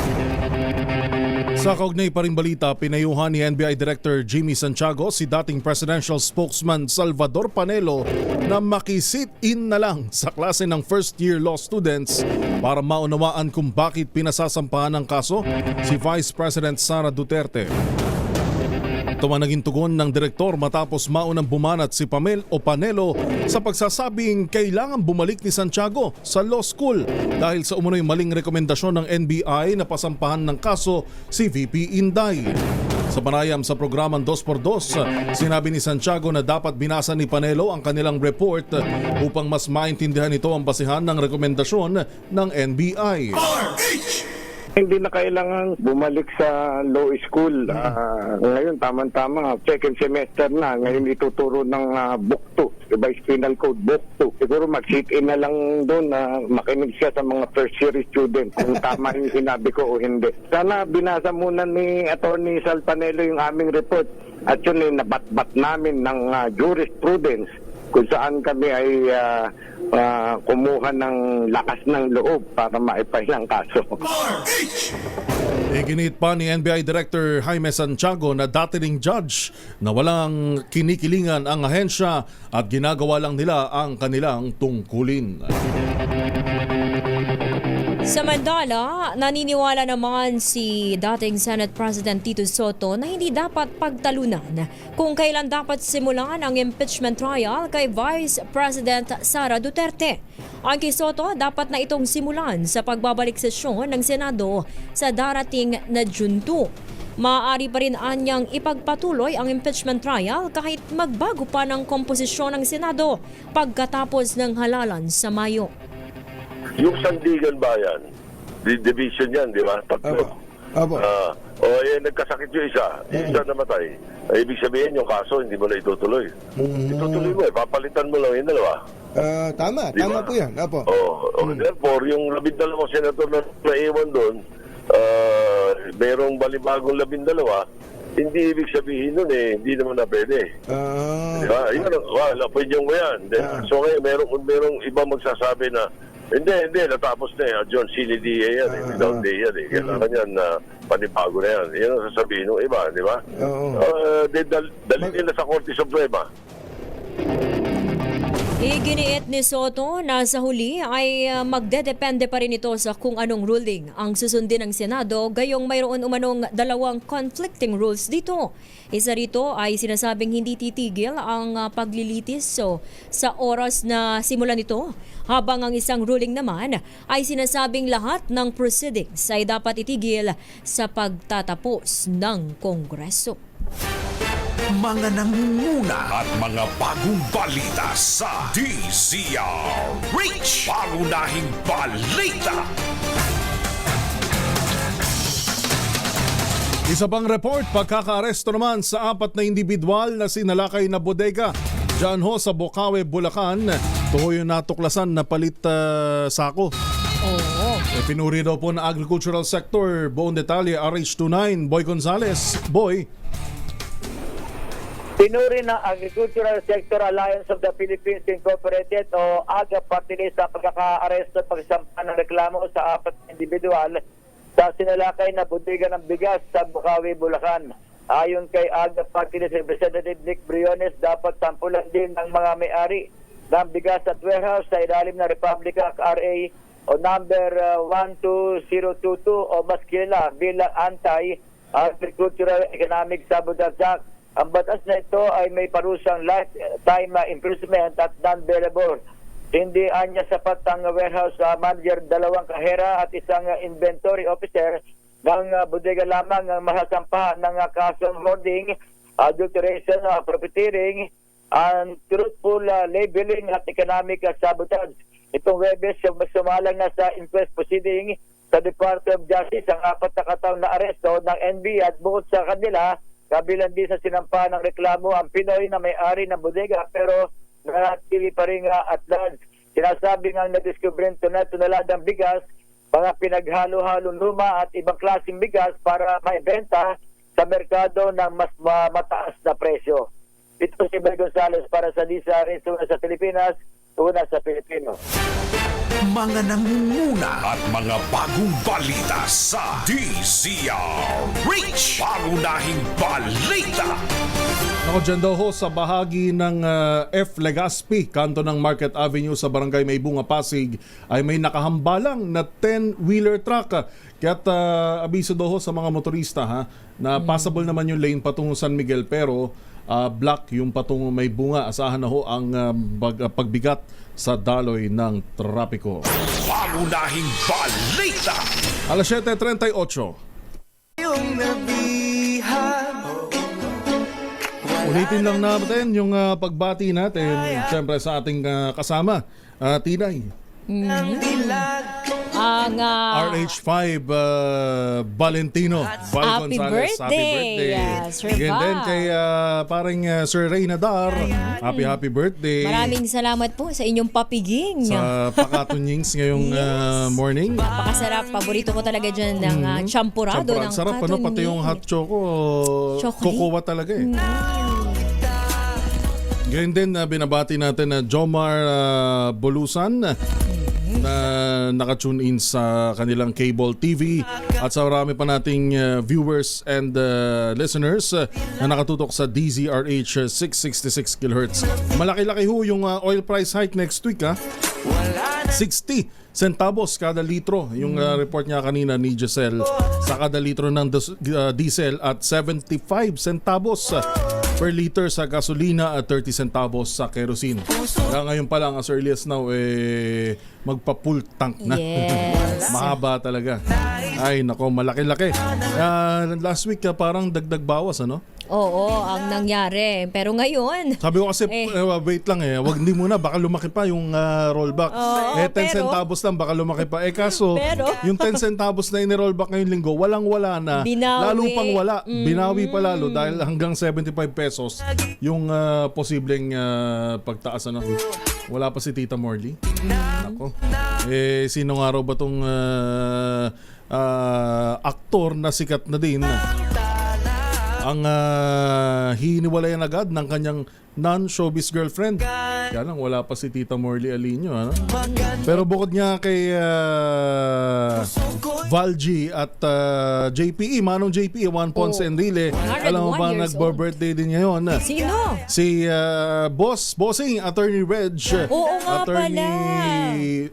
Sa kaugnay pa ring balita, pinayuhan ni NBI Director Jimmy Santiago si dating presidential spokesman Salvador Panelo na makisit-in na lang sa klase ng first-year law students para maunawaan kung bakit pinasasampahan ng kaso si Vice President Sara Duterte. Ito ang naging tugon ng direktor matapos maunang bumanat si Panelo sa pagsasabing kailangan bumalik ni Santiago sa law school dahil sa umunoy maling rekomendasyon ng NBI na pasampahan ng kaso si VP Inday. Sa panayam sa programang 2x2, sinabi ni Santiago na dapat binasa ni Panelo ang kanilang report upang mas maintindihan ito ang basihan ng rekomendasyon ng NBI. Hindi na kailangan bumalik sa law school. Ngayon, tama-tama, second semester na. Ngayon ituturo ng book 2, Revised Penal Code book 2. Siguro mag-sit-in na lang doon na makinig siya sa mga first-year students kung tama yung sinabi ko o hindi. Sana binasa muna ni Atty. Sal Panelo yung aming report at yun ay nabat-bat namin ng jurisprudence kung saan kami ay kumuha ng lakas ng loob para maipahil ang kaso. Iginit pa ni NBI Director Jaime Santiago na dati ring judge na walang kinikilingan ang ahensya at ginagawa lang nila ang kanilang tungkulin. Samantala, naniniwala naman si dating Senate President Tito Soto na hindi dapat pagtalunan kung kailan dapat simulan ang impeachment trial kay Vice President Sara Duterte. Ang kay Soto, dapat na itong simulan sa pagbabalik sesyon ng Senado sa darating na June 2. Maaari pa rin anyang ipagpatuloy ang impeachment trial kahit magbago pa ng komposisyon ng Senado pagkatapos ng halalan sa Mayo. Yung Sandigan Bayan, division yan, di ba? Tatlo. Nagkasakit yung isa namatay. Ibig sabihin yung kaso, hindi mo na itutuloy. Itutuloy mo papalitan mo lang yung dalawa. Tama po yan. Apo. Therefore, yung 12 senator na naiwan doon, merong balibagong 12, hindi ibig sabihin nun hindi naman na pwede. Diba? Pwede yung yan. So ngayon, merong iba magsasabi na hindi, natapos na John Silly yan, without day yan Kailangan yan na panibago na yan. Yan ang sasabihin ng iba, di ba? Dali nila sa Korte Suprema. Iginiit ni Soto na sa huli ay magdedepende pa rin ito sa kung anong ruling ang susundin ng Senado, gayong mayroon umanong 2 conflicting rules dito. Isa rito ay sinasabing hindi titigil ang paglilitis sa oras na simulan ito, habang ang isang ruling naman ay sinasabing lahat ng proceedings ay dapat itigil sa pagtatapos ng Kongreso. Mga nangunguna at mga bagong balita sa DZRH. Pangunahing balita. Isa pang report, pagkaka-aresto naman sa 4 na individual na sinalakay na bodega diyan ho sa Bocaue, Bulacan. Tuhoy yung natuklasan na palit sako. Oo. Pinuri daw po na agricultural sector. Buong detalye, RH29, Boy Gonzales. Boy. Pinuri ng Agricultural Sector Alliance of the Philippines Incorporated o AGA Party List ang pagkaka-aresto at pagsampa ng reklamo sa 4 individual sa sinalakay na bodega ng bigas sa Bukawi, Bulacan. Ayon kay AGA Party List Representative Nick Briones, dapat sampulan din ng mga may-ari ng bigas at warehouse sa ilalim ng Republic Act RA o number 12022 o mas kilala bilang Anti-Agricultural Economic Sabotage Act. Ang batas na ito ay may parusang lifetime imprisonment at non-bailable. Hindi anya sapat ang warehouse manager, 2 kahera at isang inventory officer ng bodega lamang ang masasampahan ng kasong hoarding, adulteration, profiteering, untruthful labeling at economic sabotage. Itong Webes, sumalang na sa inquest proceeding sa Department of Justice ang 4 na kataong na aresto ng NBI at bukod sa kanila, kabilang din sa sinampa ng reklamo ang Pinoy na may-ari ng bodega pero nanatili pa rin at large. Sinasabi nga na-discovery tunaladang bigas, mga pinaghalo-halong luma at ibang klaseng bigas para maibenta sa merkado ng mas mataas na presyo. Ito si Boy Gonzales para sa DZRH, una sa Pilipinas, una sa Pilipino. Mga nangunguna at mga bagong balita sa DZRH. Pangunahing balita. Ako dyan daw ho sa bahagi ng F. Legazpi, kanto ng Market Avenue sa Barangay Maybunga, Pasig, ay may nakahambalang na 10-wheeler truck. Kaya't abiso daw ho sa mga motorista na passable naman yung lane patungo San Miguel pero block yung patungo Maybunga. Asahan na ho ang pagbigat sa daloy ng trapiko. Pangunahing balita. Alas 7:38. Ulitin lang natin yung pagbati natin siyempre sa ating kasama, Tinay. Ang RH5 Valentino Val Happy Gonzales. birthday. Happy birthday. Yes, Sir Again Val. din kay parang Sir Ray Nadar. Happy birthday. Maraming salamat po sa inyong papiging. Sa Pakatunyings ngayong morning. Napakasarap. Paborito ko talaga dyan ng champurado ng Sarap ano, pati yung hot choco. Kokowa talaga eh. Ganyan din binabati natin na Jomar Bolusan na nakatune in sa kanilang cable TV at sa marami pa nating viewers and listeners na nakatutok sa DZRH 666 kHz. Malaki-laki ho yung oil price hike next week 60 centavos kada litro yung report niya kanina ni Giselle sa kada litro ng diesel at 75 centavos per liter sa gasolina at 30 centavos sa kerosene. Kaya ngayon pa lang as early as now magpa-full tank na. Yes. Mahaba talaga. Ay nako, malaki-laki. Last week parang dagdag bawas ano? Oo, ang nangyari. Pero ngayon... Sabi ko kasi, wait lang hindi muna, baka lumaki pa yung rollback. 10 centavos lang, baka lumaki pa. Kaso, yung 10 centavos na in-rollback ngayong linggo, walang-wala na. Binawi. Lalo pang wala. Binawi pa lalo dahil hanggang 75 pesos yung posibleng pagtaas. Ano? Wala pa si Tita Morley. Ako. Sino nga raw ba tong aktor na sikat na din ang hiniwalayan agad ng kanyang non-showbiz girlfriend. Kaya lang, wala pa si Tita Morley Alinio. Ano? Pero bukod nga kay Valji at JPE, Manong JPE, Juan Ponce Enrile, alam mo ba nagbo-birthday din ngayon? Sino? Si Bossing, Attorney Reg. Oo nga pala.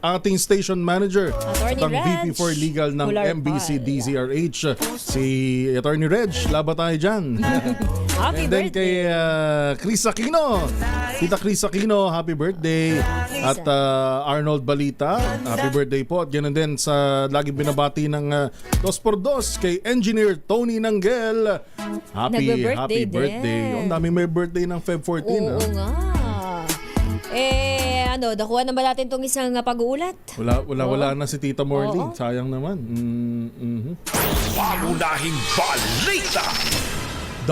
Ating station manager Attorney at ang Reg. VP for Legal ng MBC DZRH. Si Attorney Reg, laban tayo dyan. Happy And then birthday. kay Chris Aquino. Tita Chris Aquino, happy birthday. At Arnold Balita, happy birthday po. At ganoon din sa laging binabati ng 2x2 kay Engineer Tony Nanggel. Happy birthday. Ang dami may birthday ng Feb 14. Oo nga. Dakuha na ba natin itong isang pag-uulat? Wala na si Tita Morley. Sayang naman. Pangunahing balita.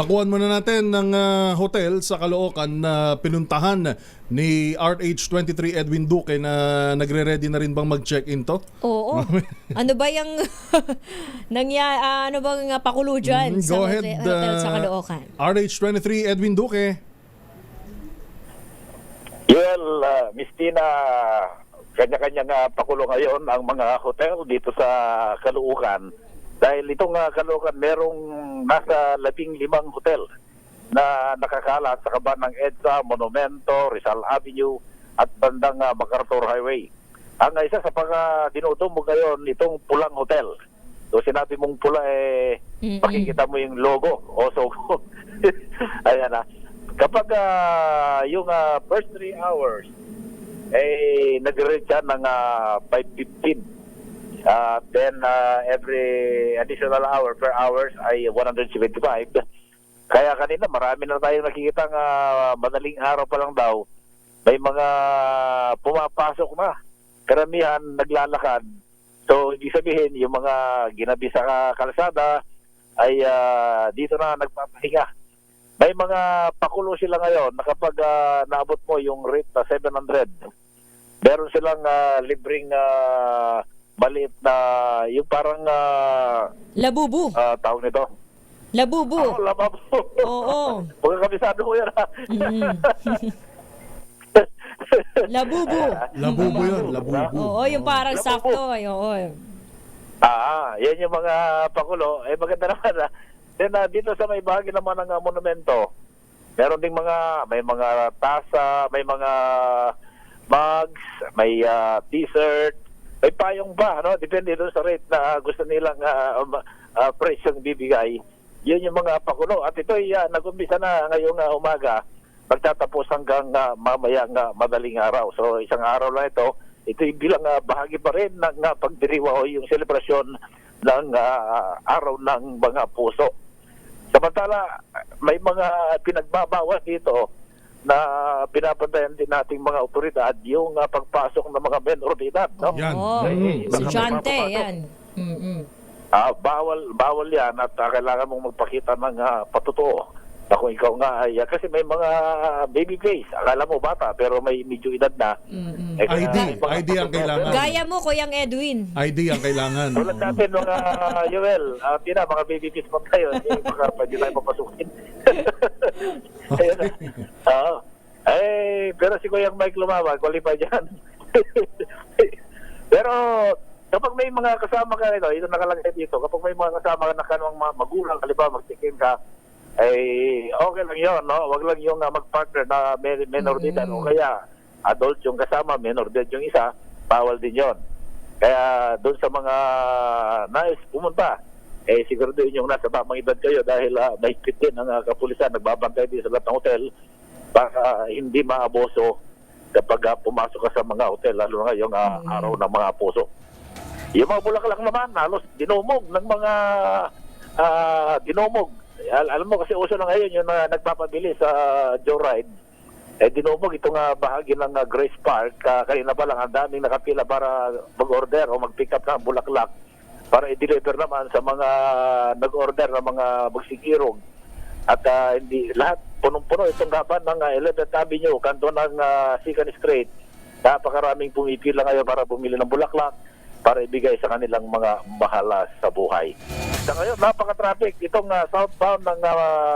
Dakuan muna natin ng hotel sa Caloocan na pinuntahan ni RH23 Edwin Duque na nagre-ready na rin bang mag-check-in to? Oo. Ano ba yung ano bang pakulo dyan sa Go ahead, hotel sa Caloocan? RH23 Edwin Duque. Well, Miss Tina, kanya-kanyang pakulo ngayon ang mga hotel dito sa Caloocan. Dahil itong Caloocan, merong nasa 15 hotel na nakakalat sa kaban ng EDSA, Monumento, Rizal Avenue at bandang MacArthur Highway. Ang isa sa dinudumog ngayon, itong Pulang Hotel. So sinabi mong pula, pakikita mo yung logo. So, ayan na. Kapag yung first 3 hours, nag-reach siya ng 5:15. Then every additional hour per hours ay 175. Kaya kanina marami na tayong nakikita madaling araw pa lang daw. May mga pumapasok na. Karamihan naglalakad. So ibig sabihin yung mga ginabi sa kalsada ay dito na nagpapahinga. May mga pakulo sila ngayon na kapag naabot mo yung rate na 700, meron silang libreng maliit na yung parang labubu. Tawag nito. Labubu. Labubu. Oo. Pagkakabisado ko yan. Labubu. Labubu yun, labubu. Oo, yung parang sakto. Oo. Yan yung mga pakulo. Maganda naman. Then dito sa may bahagi naman ng monumento, meron ding may mga tasa, may mga mugs, may t-shirt, may payong ba, no? Depende doon sa rate na gusto nilang presyong bibigay. Yun yung mga pakulo. At ito ay nag-umpisa na ngayong umaga, magtatapos hanggang mamayang madaling araw. So isang araw lang ito. Ito'y bilang bahagi pa rin ng pagdiriwa o yung selebrasyon ng araw ng mga puso. Samantala, may mga pinagbabawas dito na pinapantayan din nating mga otoridad yung pagpasok ng mga menor de edad, no? Yan. Estudyante, yan. Bawal yan at kailangan mong magpakita ng patutuo na kung ikaw nga ay kasi may mga baby face. Akala mo bata pero may medyo edad na. ID ang kailangan. Gaya mo, Kuyang Edwin. ID ang kailangan. Tulad natin mga Joel, mga baby face pa tayo, baka pwede tayo papasukin. Pero si Kuyang Mike Lumama, qualify dyan. Pero kapag may mga kasama ka ito nakalagay dito, kapag may mga kasama ka na kanong mga magulang, halimbawa magtikim ka, okay lang yun, no? Wag lang yung mag-partner na menor din, o kaya adult yung kasama, menor din yung isa, bawal din yon. Kaya doon sa mga nais pumunta, siguraduhin yung nasa tamang edad kayo dahil mahigpit din ang kapulisan, nagbabantay din sa lahat ng hotel para hindi maaboso kapag pumasok ka sa mga hotel, lalo na ngayong araw ng mga puso. Yung mga bulaklak naman, halos dinumog ng mga dinumog. Alam mo kasi uso na ngayon yung nagpapabili sa Joyride. Dinumog itong bahagi ng Grace Park. Kanina pa lang ang daming nakapila para mag-order o mag-pick up ng bulaklak para i-deliver naman sa mga nag-order ng mga magsikirog. At hindi lahat punong-puno itong gaban ng 11th Avenue, kanto ng 2nd Street. Napakaraming pumipila ngayon para bumili ng bulaklak para ibigay sa kanilang mga mahala sa buhay. Sa ngayon, napaka-traffic itong southbound ng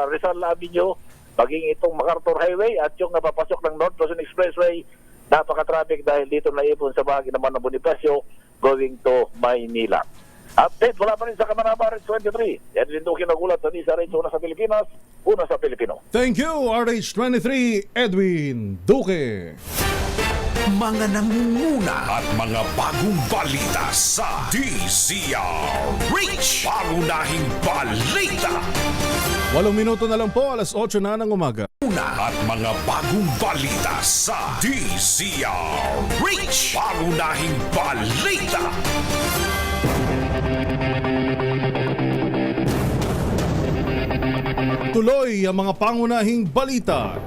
Rizal Avenue, maging itong MacArthur Highway at yung napapasok ng North Luzon Expressway, napaka-traffic dahil dito naipon sa bahagi naman ng Bonifacio going to Maynila. Update wala pa rin sa Kamanabaran 23. Edwin Duque nagulat sa Nisa Race, una sa Pilipinas, una sa Pilipino. Thank you, RH23 Edwin Duque. Mga nangunguna at mga bagong balita sa DZRH. Pangunahing balita. 8 minuto na lang po, alas 8 na ng umaga. At mga bagong balita sa DZRH. Pangunahing balita. Tuloy ang mga pangunahing balita.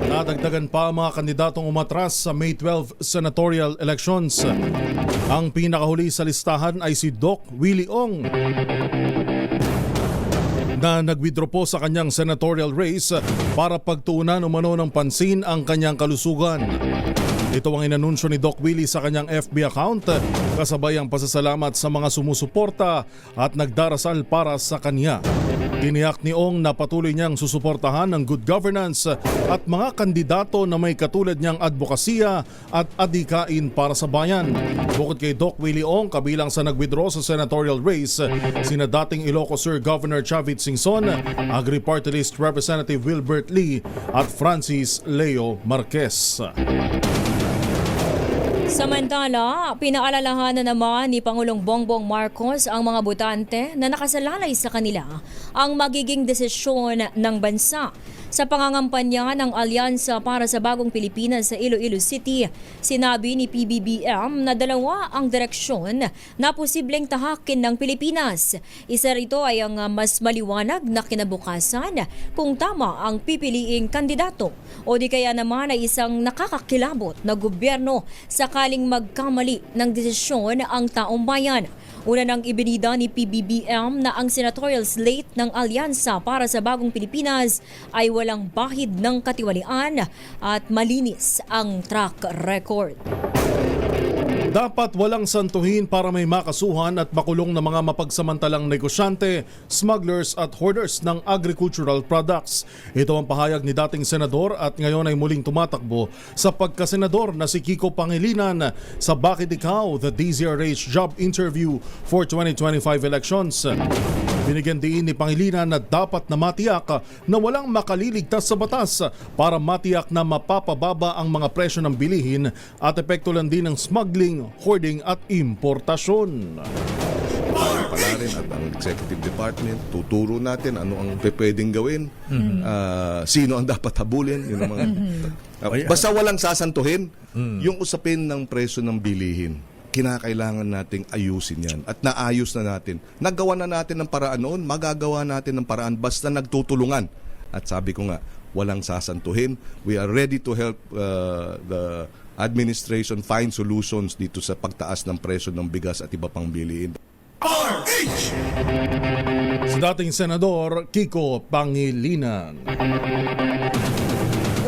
Nadagdagan pa ang mga kandidatong umatras sa May 12 senatorial elections. Ang pinakahuli sa listahan ay si Doc Willie Ong. na nag-withdraw po sa kanyang senatorial race para pagtuunan umano ng pansin ang kanyang kalusugan. Ito ang inanunsyo ni Doc Willie sa kanyang FB account kasabay ang pasasalamat sa mga sumusuporta at nagdarasal para sa kanya. Tiniyak ni Ong na patuloy niyang susuportahan ng good governance at mga kandidato na may katulad niyang advokasya at adikain para sa bayan. Bukod kay Doc Willie Ong, kabilang sa nag-withdraw sa senatorial race, sina dating Ilocos Sur Governor Chavit Singson, Agri-Party List Representative Wilbert Lee at Francis Leo Marquez. Samantala, pinaalalahanan naman ni Pangulong Bongbong Marcos ang mga botante na nakasalalay sa kanila ang magiging desisyon ng bansa. Sa pangangampanya ng Alyansa para sa Bagong Pilipinas sa Iloilo City, sinabi ni PBBM na dalawa ang direksyon na posibleng tahakin ng Pilipinas. Isa rito ay ang mas maliwanag na kinabukasan kung tama ang pipiliing kandidato o di kaya naman ay isang nakakakilabot na gobyerno sakaling magkamali ng desisyon ang taong bayan. Una nang ibinida ni PBBM na ang senatorial slate ng Alyansa para sa Bagong Pilipinas ay walang bahid ng katiwalian at malinis ang track record. Dapat walang santuhin para may makasuhan at makulong na mga mapagsamantalang negosyante, smugglers at hoarders ng agricultural products. Ito ang pahayag ni dating senador at ngayon ay muling tumatakbo sa pagkasenador na si Kiko Pangilinan sa Bakit Ikaw? The DZRH Job Interview for 2025 Elections. Binigyan din ni Pangilinan na dapat na matiyak na walang makaliligtas sa batas para matiyak na mapapababa ang mga presyo ng bilihin at epekto lang din ng smuggling, hoarding at importasyon. Pala rin at ang executive department, tuturo natin ano ang pwedeng gawin, sino ang dapat habulin, yun ang mga... Basta walang sasantuhin, yung usapin ng presyo ng bilihin. Kinakailangan nating ayusin yan at naayos na natin. Nagawa na natin ng paraan noon, magagawa natin ng paraan basta nagtutulungan. At sabi ko nga, walang sasantuhin. We are ready to help the administration find solutions dito sa pagtaas ng presyo ng bigas at iba pang bilihin. Sa dating senador Kiko Pangilinan.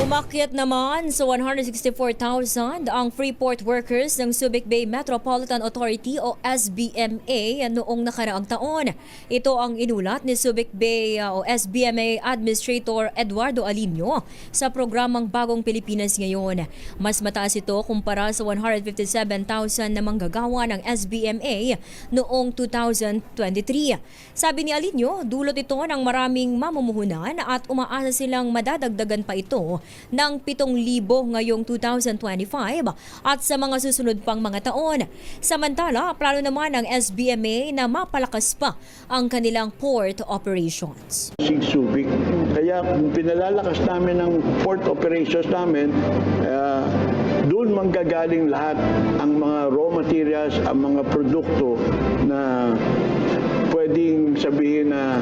Umakyat naman sa 164,000 ang Freeport workers ng Subic Bay Metropolitan Authority o SBMA noong nakaraang taon. Ito ang inulat ni Subic Bay o SBMA Administrator Eduardo Alinio sa programang Bagong Pilipinas ngayon. Mas mataas ito kumpara sa 157,000 na manggagawa ng SBMA noong 2023. Sabi ni Alinio, dulot ito ng maraming mamumuhunan at umaasa silang madadagdagan pa ito ng 7,000 ngayong 2025 at sa mga susunod pang mga taon. Samantala, plano naman ng SBMA na mapalakas pa ang kanilang port operations. Subic. Kaya kung pinalalakas namin ng port operations namin, doon manggagaling lahat ang mga raw materials, ang mga produkto na pwedeng sabihin na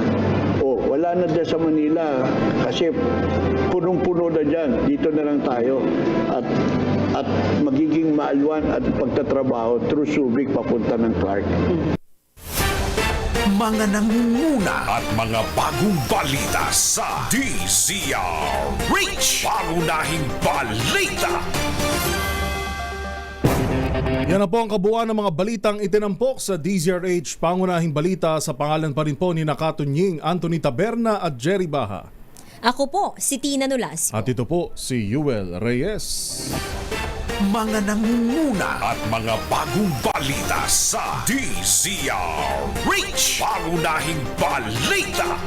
wala na dyan sa Manila kasi punong-puno na dyan. Dito na lang tayo. At magiging maalwan at pagtatrabaho through Subic papunta ng Clark. Mga nangunguna at mga bagong balita sa DZRH. Pangunahing balita. Yan na po ang kabuuan ng mga balitang itinampok sa DZRH Pangunahing Balita. Sa pangalan pa rin po ni Nakatunying, Anthony Taberna at Jerry Baha. Ako po, si Tina Nolasco. At ito po si Yuel Reyes. Mga nangunguna at mga bagong balita sa DZRH. Pangunahing balita.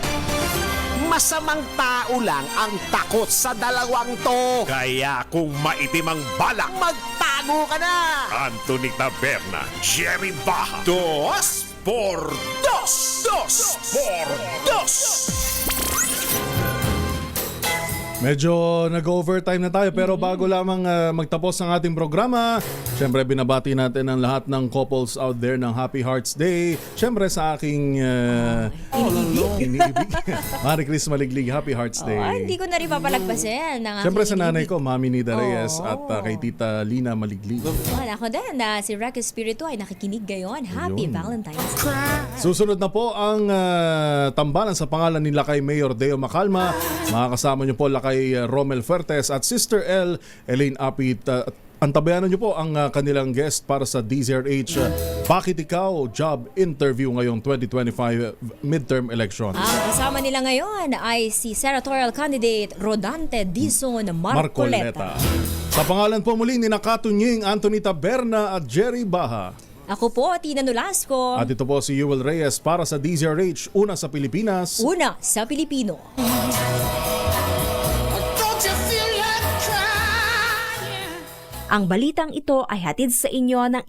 Masamang tao lang ang takot sa dalawang to. Kaya kung maitim ang balak, magtago ka na! Anthony Taberna, Jerry Baha. 2 por 2. 2 por 2. Medyo nag-overtime na tayo pero bago lamang magtapos ng ating programa, syempre binabati natin ang lahat ng couples out there ng Happy Hearts Day. Syempre sa aking iniibig. Marie Chris Maliglig, Happy Hearts Day. Hindi ko na rin papalagpasin ng Syempre sa nanay ko, Mami Nida Reyes at kay Tita Lina Maliglig. Ako din, si Rec Espiritu ay nakikinig ngayon. Happy Valentine's Day. Susunod na po ang tambalan sa pangalan ni Lakay Mayor Deo Macalma. Makakasama niyo po Lakay Romel Fuertes at Sister L, Elaine Apit. Antabayanan niyo po ang kanilang guest para sa DZRH Bakit Ikaw Job Interview ngayong 2025 midterm election. Ang kasama nila ngayon ay si senatorial candidate Rodante Dizon Marcoleta. Sa pangalan po muli ni Nakatunying, Anthony Taberna at Jerry Baha. Ako po, Tina Nolasco. At ito po si Yuel Reyes para sa DZRH, una sa Pilipinas. Una sa Pilipino. Ang balitang ito ay hatid sa inyo ng